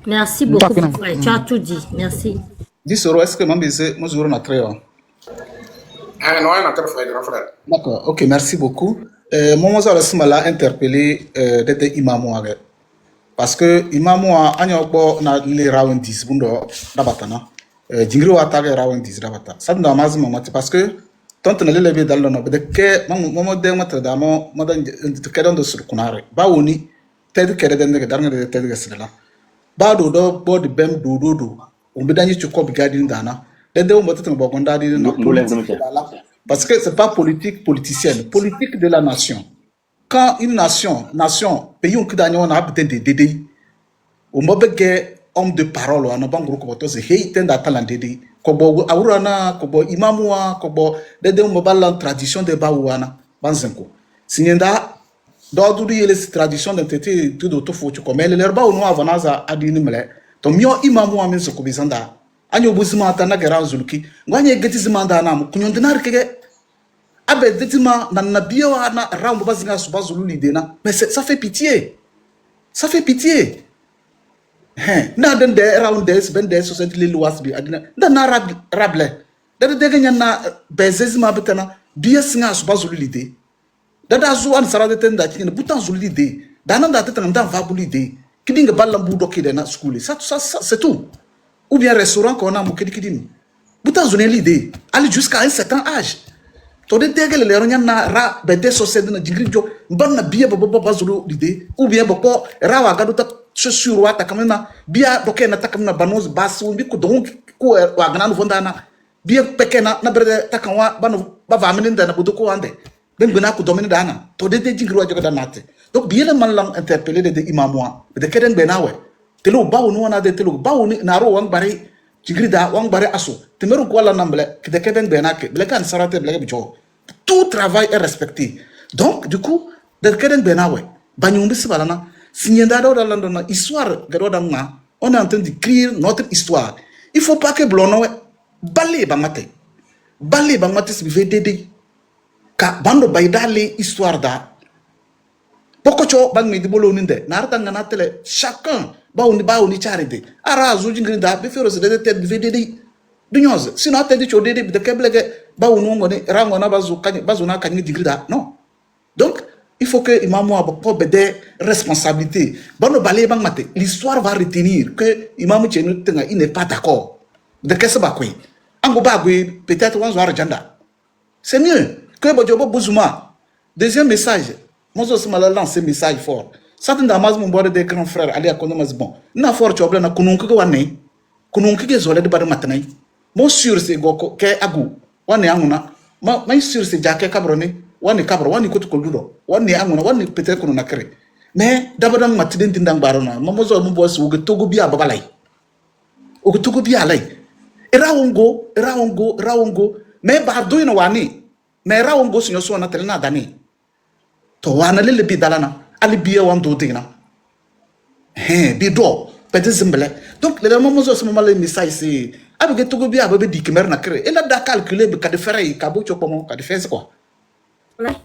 Speaker 10: Merci beaucoup. Tu as tout dit. Merci.
Speaker 2: Dis Soro, est-ce que moi je na créo?
Speaker 1: Ah non, on a très frère.
Speaker 2: D'accord. OK, merci beaucoup. Moi ça laisse mala interpeller d'être imam avec. Parce que imam anyoko na le round 10 bundo dabatana. Jingiro attaque round 10 dabata. Ça nous amaze moment parce que tant na le lever dans le nom de que mo de matra damo mo dan ke don do sur kunare ba woni ted ke den de darnga de ted gesela ba do bod bem do o be danyi ko bi gadin dana de mo tetan bo gonda di na parce que c'est pas politicienne politique de la nation. Quand une nation pays on kidanyo na habite de dede o mo be homme de parole on bangro ko to se hey tenda talent dede kobo awurana kobo imamua kobo dede mo bala tradition de bawana banzenko sinyenda do du yele tradition de tete tudo to fo ko mele lerba no avanaza adini mele to mio imamua men so ko bizanda anyo buzima ta na gara zulki nganye getizima nda na kunyondinar kege abe detima na nabio na raum bazinga subazulu lidena mais ça fait pitié na den de around this ben de society li luwas bi adina da na rable da de ganya na bezezima betana biya singa suba zulide da zu an sarade ten da kin butan zulide da nan da tetan da va bulide kidinga ballam bu dokide na school ça c'est tout ou bien restaurant qu'on a mo kidikidini butan zulide aller jusqu'à un certain âge to de degele le ronya na ra bede society na jingrijo banna biya baba zulide ou bien bako rawa gadu ta sur wata kamena bia dokena takamna banos basu bi ko don ko wa gnan vondana bia pekena na brede takanwa banu bava meninda na budu ko ande ben bena ko domine dana to de jingiro joga danate donc bia le man lang interpeller de imamwa de keden benawe telo bawo no na de telo bawo ni na ro wang bare jigrida wang bare aso temeru ko la namble de keden benake ble kan sarate ble bijo tout travail est respecté donc du coup de keden benawe banyumbi sibalana signenda do dans histoire on est en train d'écrire notre histoire. Il faut pas que blono balé bangate se VDD ka bando baydale histoire da pokocho bang mi dibolo ninde narta ngana tele chacun ba oni charité ara zo jingrinda be fero se de tête VDD dunyoz sinon tête cho DD de keblege ba onu ngone rango na bazu na kanyi jingrinda non. Donc il faut que Imam Abou des responsabilités. Bon, l'histoire va retenir que Imam il n'est pas d'accord. De qu'est-ce que c'est peut-être on va agenda. C'est mieux que Bojobo Bouzouma. Deuxième message. Moi aussi, je vais lancer un message fort. Certains d'Amaz mon bord de grands frères, allez à Konomaz bon. N'a fort tu as bien à Kununku Wane. Kununku qui est zolé de Badamatane. Mon sûr c'est Goko, Ke Agou. Wane Amuna. Moi sûr c'est Jacques Cabrone. Wani kabro wani kotu koldudo wani angona wani peut-être kono nakre mais dabadang matiden tindang barona mamozo mo boss wo togo biya babalay o togo biya lay rawongo mais bardo ina wani mais rawongo sinyo so na telena dani to wana lele bi dalana ali biya wan do dina Bido, peut-être Zembele. Donc, les moments où ce moment là, message c'est. Avec tout bien, avec dit que mère n'a créé. Et là, d'à calculer, mais qu'à de faire, qu'à bout, comment, qu'à de faire quoi.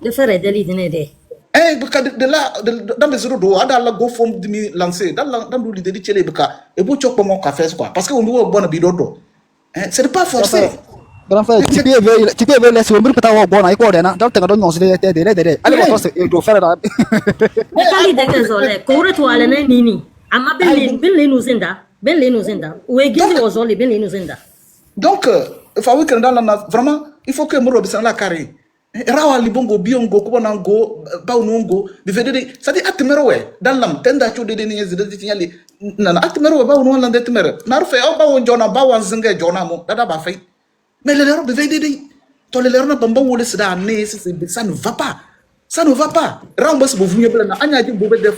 Speaker 10: De faire des délits.
Speaker 2: De là, dans les euros d'eau, dans la go form de me lancer, dans l'idée de Tchelé, et bout, comment, qu'à faire quoi. Parce qu'on doit bon bido. C'est pas forcé.
Speaker 5: Grand frère, tu peux laisser au milieu de ta bonne à quoi, dans le temps de allez, on doit faire la.
Speaker 10: Mais quand il dégaine, cours toi, elle n'est nini. Ama ben nous zinda. Ou est-ce aux autres, ben nous zinda.
Speaker 2: Donc, il faut que vraiment, il faut que nous observions la carrière. Rawa libongo biongo kubanango baunongo bivede sadi atmerowe dalam tenda chu de ni zede tinyali nana atmerowe baunu lan de tmere narfe o bawo jona bawan zinga jona mo dada ba fay mais le lero bivede to le lero na bamba wole sida ne ça ne va pas ramba se bovu yebla na anya jim bobe des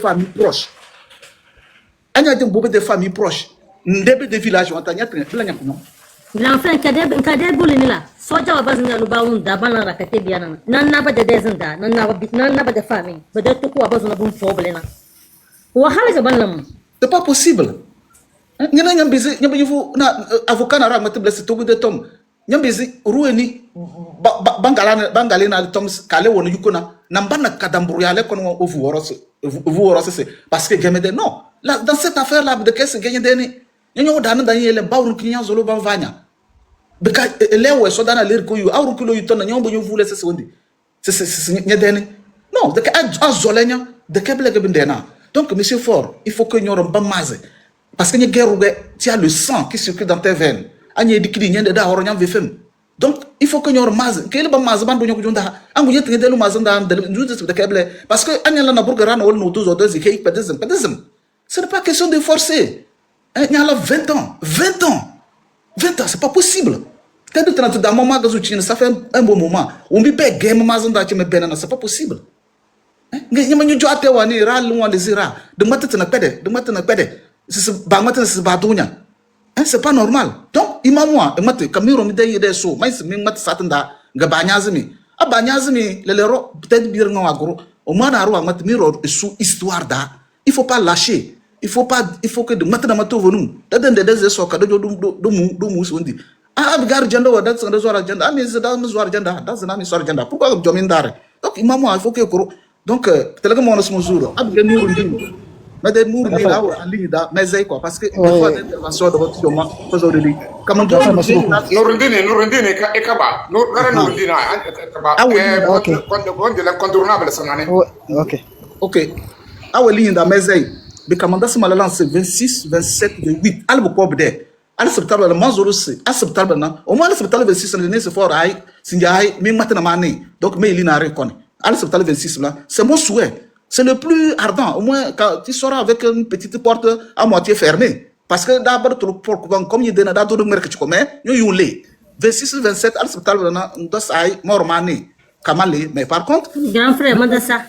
Speaker 2: familles proches ndebe de village on tanya bla nyam non
Speaker 10: L'enfant kadé boulini là soja wa bazina lu baun da bana rakate biana nan na ba de dezinda nan na ba de famille ba de to ko bazuna bun problème wa hala ga banlam
Speaker 2: c'est pas possible ñina ñam bisi ñam yifu na avocat na ramata blessé to de tom ñam bisi rueni bangalé na tom kale wonu yukuna na mbana kadamburu yale kono ovu woros c'est parce que gemede non là dans cette affaire là de qu'est-ce gagner deni ñoo daan dañ yele bawru ki ñan zolo ban vanya beka lewe so dana ler ko yu awru kilo yu ton ñoo ba ñu voulé c'est wondi c'est ñedeni non de ka azolenya de ka blege bindena donc monsieur Fort il faut que ñorom ba maze parce que ñe guerre tu as le sang qui circule dans tes veines agné dikidi ñende da horo ñam vefem donc il faut que ñor maze ke le ba maze ban do ñoko junda angu yet ngedelu maze nda de ka ble parce que agné la na burgara no wol no tous autres qui pedism ce n'est pas question de forcer. Il y a 20 ans, c'est pas possible. Quand tu es dans un moment où ça fait un bon moment, on peut pas gagner c'est pas possible. C'est pas normal. Donc, imamwa, kamiro mi dey de so, mais mi mat satanda gabanyazmi. Abanyazmi le lero peut-être bir ngawagro. Au moins na ro mat miro sous histoire da. Il faut pas lâcher. Il faut que de maintenant mato venu dadan de des soka do mu sondi bigar janda wa dat sanda zora janda ami zada mu zora janda dat zana mi zora janda pourquoi jomindare donc imamo il faut que koro donc telaga mo nas mo zuro bigar nuru ndin mais des nuru ni là en ligne da mais zay quoi parce que des fois d'intervention de votre joma faisons de lui comme
Speaker 1: nuru ndin e kaba nuru ndin kaba quand de l'incontournable sanane
Speaker 2: OK awa ligne da mais zay Bikamanda se malance 26, 27, 28. Albo pobde. Al septembre le manzoro se. Al septembre na. Au moins le septembre 26 ne se fort ay. Sinjay mi matna mani. Donc mais il n'a rien connu. Al septembre 26 là, c'est mon souhait. C'est le plus ardent. Au moins quand tu seras avec une petite porte à moitié fermée. Parce que d'abord comme il donne d'abord merc tu connais, yo yulé. 26 27 al septembre na ndos ay mormani. Kamale mais par contre
Speaker 10: grand frère madassa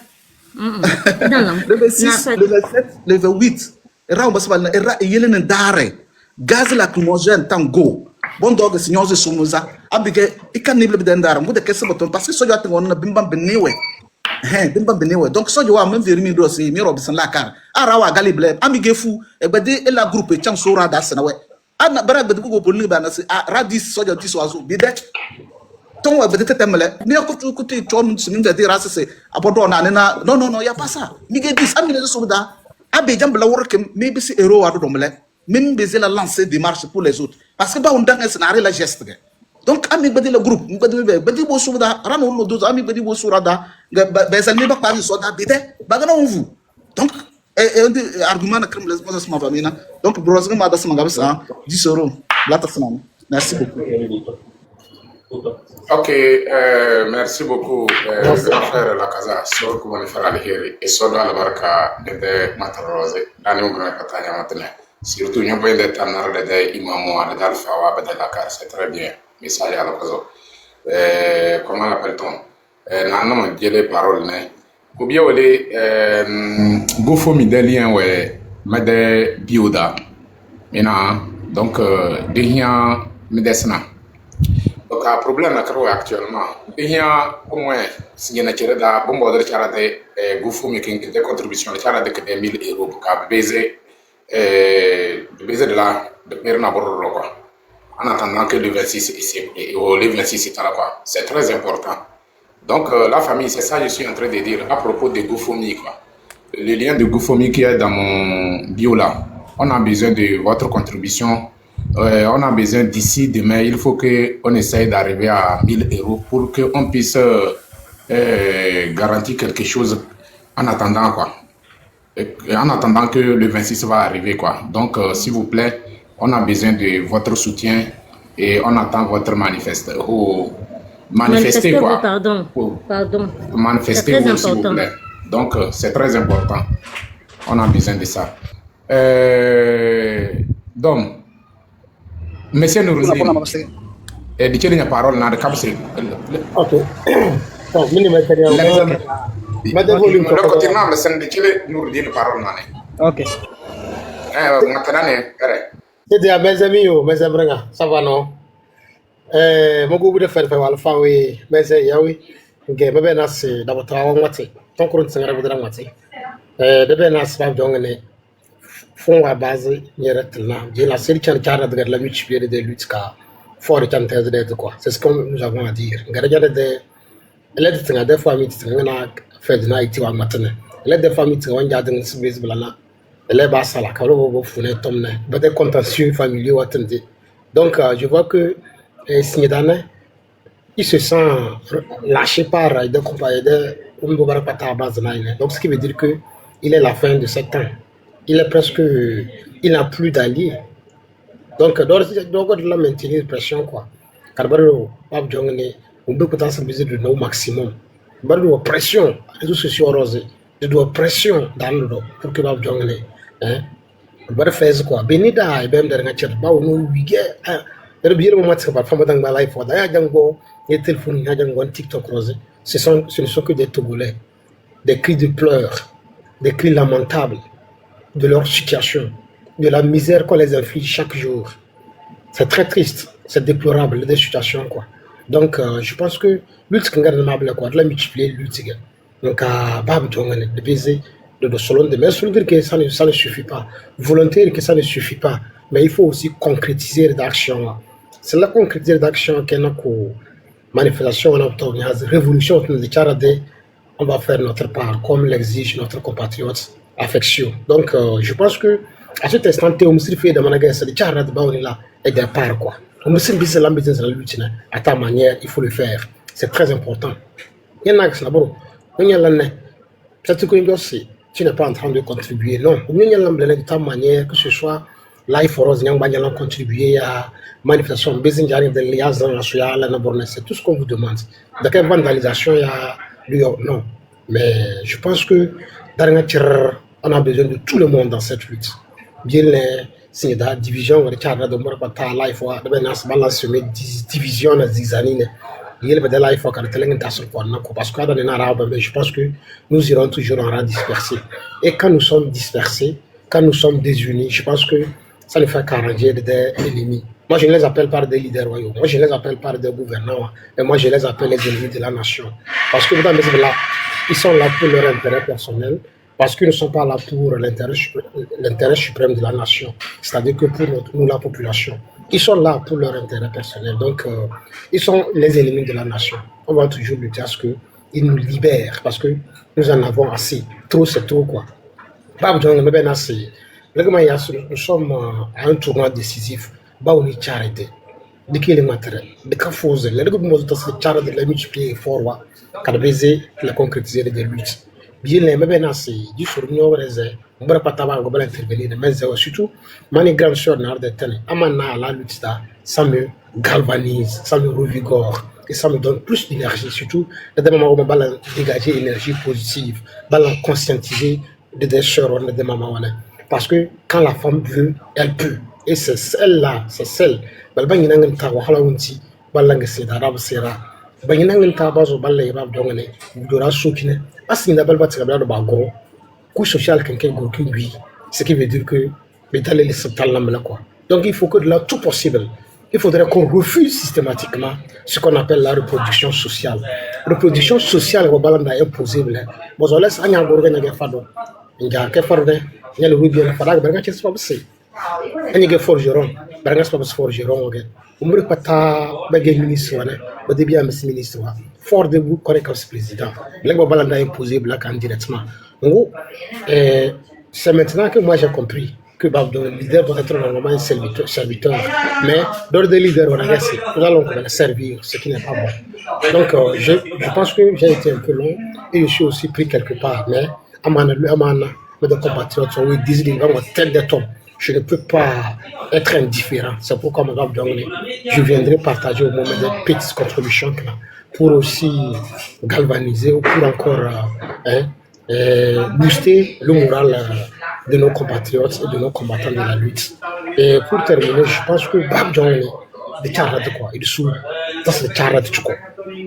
Speaker 2: le 26, le 27, le 28. Il gaz lacrymogène tango. Bon dog, signor de Soumuza. Abige, il can nible d'endar. Vous de qu'est-ce que parce que soja on a bimbam benewe. Bimbam benewe. Donc soja même vérimi dossier, miro de la car. Arawa galible, amige fou, et bade et la groupe et chansora d'asanawe. Anna barag de Google pour l'Ibanas, radis soja tisoazo, bide. Ton peut-être temele mais écoute ton sinim de dire c'est abodo na non y a pas ça mi ge dis amine souda abe jambla work maybe c'est héros ado domele même baiser la lancer des marches pour les autres parce que ba on dans un scénario la geste donc ami badi le groupe badi bo souda rano no do ami badi bo surada ba salmi ba pa soda bide ba gana on vous donc argument na crime les moses ma famina donc brosga ma das manga ça 10 euros la tasman merci beaucoup.
Speaker 1: Ok, merci beaucoup, grand frère Lakaza. So comment faire à l'héré et so dans la barca de Matarose. Dans une grande bataille maintenant. Surtout nous voyons des tanars de imamo à l'alpha ou à Dakar, c'est très bien. Message à l'occasion. Comment l'appelle-t-on? Non, Dieu les paroles né. Ou bien les gouffre midélien ouais, mais des bioda. Maintenant, donc derrière médecin. Donc, le problème actuellement, il y a au moins, si il y a un bon modèle qui a des contributions, qui a des 1000 euros pour baiser le baiser de là, de Périna Bororo, quoi. En attendant que le 26 ici, le 26 est là, quoi. C'est très important. Donc, la famille, c'est ça que je suis en train de dire à propos de GoFundMe, quoi. Le lien de GoFundMe qui est dans mon bio là, on a besoin de votre contribution. On a besoin d'ici demain, il faut qu'on essaye d'arriver à 1000 € pour qu'on puisse garantir quelque chose en attendant, quoi. En attendant que le 26 va arriver, quoi. Donc, s'il vous plaît, on a besoin de votre soutien et on attend votre manifeste. Manifester, quoi.
Speaker 10: Pardon.
Speaker 1: Manifester,
Speaker 10: C'est très
Speaker 1: s'il vous
Speaker 10: important.
Speaker 1: plaît. Donc, c'est très important. On a besoin de ça. Donc, Monsieur Nouroudine, dis-le la parole dans le cap.
Speaker 6: Ok. Donc, mini matériel.
Speaker 1: Le continent, mais c'est dis-le Nouroudine la parole dans
Speaker 5: Ok.
Speaker 6: C'était à mes amis, mes amis, ça va non? Mon goût de faire le faoué, mais yaoui, que me benas d'abord travailler moitié. Tant qu'on s'en revient de moitié. De benas pas d'ongné. Fond à base, n'y a rien. J'ai la série qui a de la multiplier de luttes car fort de chanter de quoi. C'est ce que nous avons à dire. Gardien de l'aide des fois mis on a fait de night ou matin. L'aide des familles on a dans ce base blana. Les bases à la calo founet tomne. Mais des contentieux familiaux attendus. Donc je vois que Signedane il se sent lâché par des compagnies de donc ce qui veut dire que il est la fin de 7 ans. Il est presque, il n'a plus d'alliés. Donc, de la maintenir pression, quoi. Car, on peut peut-être s'amuser de nos maximum. Barreau, pression, les réseaux sociaux rosés, de pression dans le dos pour que Bab Jongane, hein. Barreau fait quoi? Benida, et même dernier chat, bah, on nous get, hein. Le bien au moment où par femme dans ma life, d'ailleurs, Django, les téléphones, Django, TikTok rosé, ce ne sont que des Togolais, des cris de pleurs, des cris lamentables de leur situation, de la misère qu'on les inflige chaque jour. C'est très triste, c'est déplorable, des situations, quoi. Donc, je pense que lutte qu'on garde mal, quoi, de la multiplier, lutte, donc, à Bab Djongane, de baiser, de Solon, de mais dire que ça ne suffit pas, volontaire que ça ne suffit pas, mais il faut aussi concrétiser l'action. C'est la concrétiser l'action qu'il y a une manifestation, une révolution, on va faire notre part, comme l'exige notre compatriote affection. Donc, je pense que à cet instant, on me fait de Managas, de Tchara de Baoula et des parts, quoi. On me dit que l'ambition de la lutte, à ta manière, il faut le faire. C'est très important. Il y en a qui sont peut-être que tu n'es pas en train de contribuer. Non, il y a de ta manière, que ce soit Life for Us, contribuer à manifestation, de l'IAS dans la Soya, c'est tout ce qu'on vous demande. De quelle vandalisation il y a, non. Mais je pense que on a besoin de tout le monde dans cette lutte. Bien c'est la division de Tchad de Morpata, Life, de Benas, balance, division, des années. Il y a des life parce que dans arabe, je pense que nous irons toujours en rang dispersé. Et quand nous sommes dispersés, quand nous sommes désunis, je pense que ça ne fait qu'arranger des ennemis. Moi, je ne les appelle pas des leaders royaux. Moi, je ne les appelle pas des gouvernants. Et moi, je les appelle les ennemis de la nation. Parce que dans les là, ils sont là pour leur intérêt personnel. Parce qu'ils ne sont pas là pour l'intérêt suprême de la nation. C'est-à-dire que pour nous, la population. Ils sont là pour leur intérêt personnel. Donc, ils sont les ennemis de la nation. On va toujours lutter à ce qu'ils nous libèrent. Parce que nous en avons assez. Trop, c'est trop, quoi. Nous sommes à un tournoi décisif. On est charité. De qui est le matériel? De quoi faut-il? Les gens de la multiplier fort, car baiser la concrétiser des luttes. Bien les menaces du fournisseur réserve. On va pas tabac intervenir, mais surtout, ma grande sœur n'a de tenir. Amana la lutte ça me galvanise, ça me revigore et ça me donne plus d'énergie. Surtout, les moments où on va dégager énergie positive, va la conscientiser des sœurs, des mamans. Parce que quand la femme veut, elle peut. Et c'est celle-là, c'est celle. Balbang n'angen ta wahala unti, balang c'est d'arabe sera. Bang n'angen ta bazo balay rab dongane, dora soukine. Parce qu'il n'a pas de bagage de bagro. Couche sociale quelqu'un qui lui, ce qui veut dire que l'étal est septal là quoi. Donc il faut que de là tout possible. Il faudrait qu'on refuse systématiquement ce qu'on appelle la reproduction sociale. Reproduction sociale au balanda impossible. Bon, on laisse un gorgane à fado. Il y a que faire
Speaker 11: Yalla rubi na faraga berga ci sabab sai. Ani ge forgeron, berga sabab forgeron oge. Umri pata bagay ministre wana, ba de bien ministre wa. Fort de vous correct comme président. Black Babalanda a imposé Black indirectement. En gros, c'est maintenant que moi j'ai compris que le leader doit être normalement un serviteur. Mais d'autres leaders, nous allons servir, ce qui n'est pas bon. Donc, je pense que j'ai été un peu long et je suis aussi pris quelque part. Mais, Amana, mes compatriotes sont disent tête de tombe. Je ne peux pas être indifférent. C'est pourquoi, madame, je viendrai partager au moment des petites contributions pour aussi galvaniser ou pour encore booster le moral de nos compatriotes et de nos combattants de la lutte. Et pour terminer, je pense que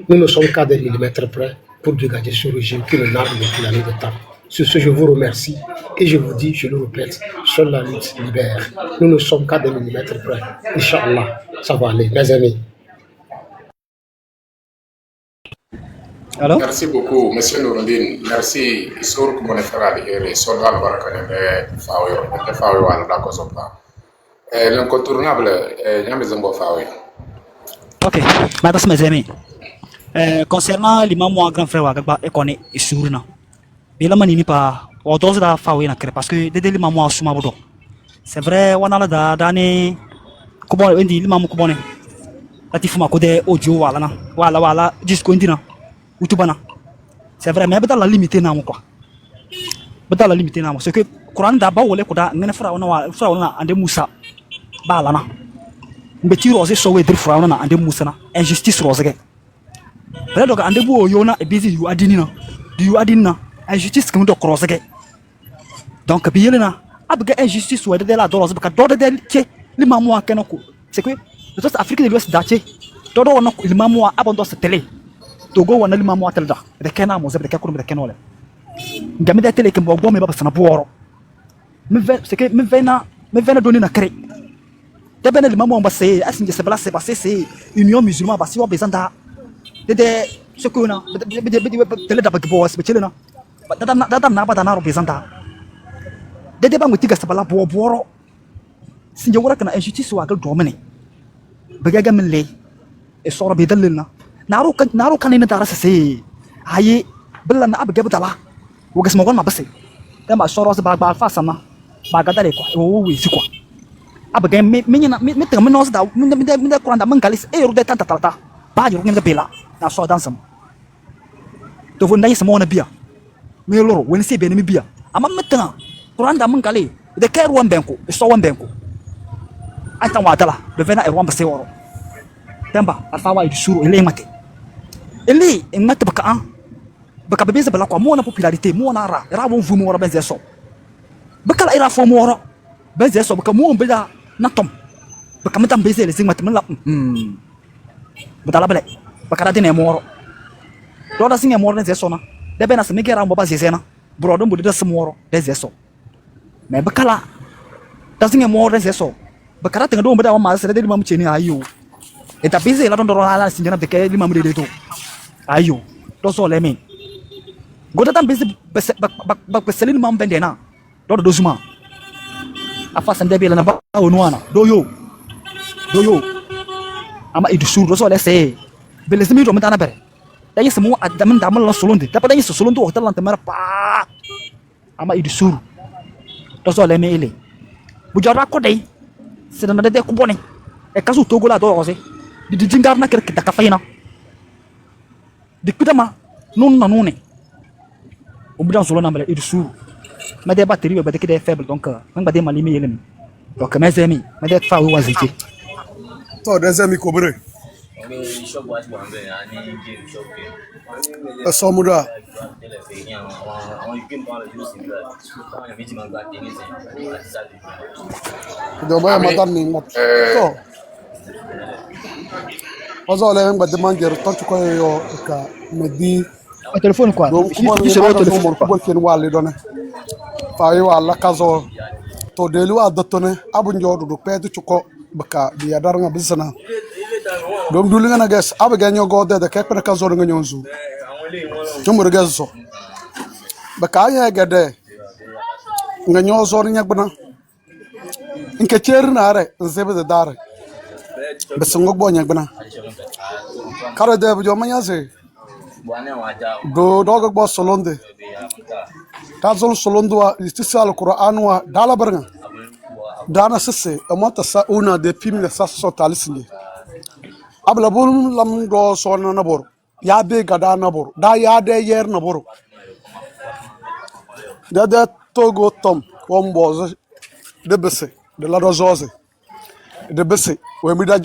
Speaker 11: nous ne sommes qu'à des millimètres près pour dégager ce régime qui nous nargue depuis l'année de temps. Sur ce, je vous remercie et je vous dis, je le répète, seule la lutte libère. Nous ne sommes qu'à des millimètres près. Inch'Allah, ça va aller, mes amis.
Speaker 5: Alors?
Speaker 1: Merci beaucoup, Monsieur Nouroudine. Merci. Sur que mon frère et soldat le barakane de Fawi wala da ko sopa. L'incontournable Nyamezembo Fawi.
Speaker 5: Ok, madame mes amis. Concernant l'imam moi grand frère Wagba et connaît Isurna. Mais là manini pas au dose da Fawi na parce que dès l'imam moi suma bodo. C'est vrai on a la dane ko bon indi l'imam ko bonne. Latifuma ko de audio wala na. Wala disco indina. Utubana. C'est vrai, mais il y a la limite na quoi. Il y a la limite na c'est que Coran d'abord wole ko da ngene fra ona ande Musa bala na. Mbeti rose so we dir fra ona ande Musa na injustice rose ge. Bele doga ande bu oyona e busy you adinina. You adinina injustice kum do cross ge. Donc bi yelena abga injustice we de la doros ka do de che limamu akenoko. C'est que le toute Afrique de l'Ouest dache. Dodo ona limamu abondo se télé. Togo wana lima mo atalda de kena mo zebe de kakuru de kenole ngame de tele ke mo me baba sana buoro c'est que me vena donner na cré de bena lima mo basse asinje se place basse c'est union musulman basse wa bezanda de ce que na de tele da bagbo se bechelena da na bada na ro bezanda de ba ngutiga se bala buoro sinje wora kana injustice wa gal domene bagaga men le e soro be dalilna naro kan ina darasa sai haye billa na abu gabdala wo gas magon ma base dan ba soro se ba fa sama ba ga dare ko wo wi si ko abu ga me te me nos da me da kuranda man galis e ru de tanta tata ba ju ngem da bela na so dan sam to vo ndai samo na bia me loro woni se be na me bia ama meta kuranda man gali de kai ruwan benko so wan benko anta wa dala de vena e ruwan ba se woro damba alfawa idu suru ele mate ele mate baka bebeza bala kwa mo na popularité mo na ra won vu mo ora benze so baka la ira fo mo ora benze so baka mo bela na tom baka mata beze le zingmate mala bala bele baka ra dine mo oro do da singe mo ora benze so na de be na se migera mo ba zeze na bro do mbo de se mo oro benze so me baka la da singe mo ora benze so baka ra tenga do mbo da ma se de ma mu cheni ayo eta beze la tondo la sinjana de ke lima mudede to ayo to so le men goda tam beze bak selin mam bendena do zuma afa sande be la na ba wonwana do yo ama idu sur do so le se bele simi do mtana bere da yesi mu adamin da mal solonde da pa da yesi solonde hotel lan tamara pa ama idu sur do so le men ile bu jara ko dai sidana de ko bone e kasu togo la do rose di jingar na kër kita kafayna di kudama non na none o budan solo na mala idu sur ma de batterie ba de kide faible donc man ba de malimi yelem donc mes amis ma de fa wa ziti
Speaker 12: to des amis ko bre asomuda do ba madan ni mat to Ozo le ngba de manger tortu ko yo ka medi
Speaker 5: au téléphone quoi
Speaker 12: donc
Speaker 5: sur le téléphone
Speaker 12: ko ken wali done fa yo alla kazo to de lu adotone abu njodu do pedu ko baka bi yadar nga bisana donc du linga na ges abu ganyo go de ke pe kazo nga nyonzu tumur gezo baka ya gade nga nyo zor nyak bana nke cher na are nzebe de dare besungok bo nyak bana kare de bu joma nyase do dogok bo solonde tazol solondo wa istisal qur'an wa dala barnga dana sisse amata sauna de pimle sasso talisni abla bul lam do sona nabor ya de gada nabor da ya de yer nabor da togo tom wombo de bese de la dozose de bese we mi da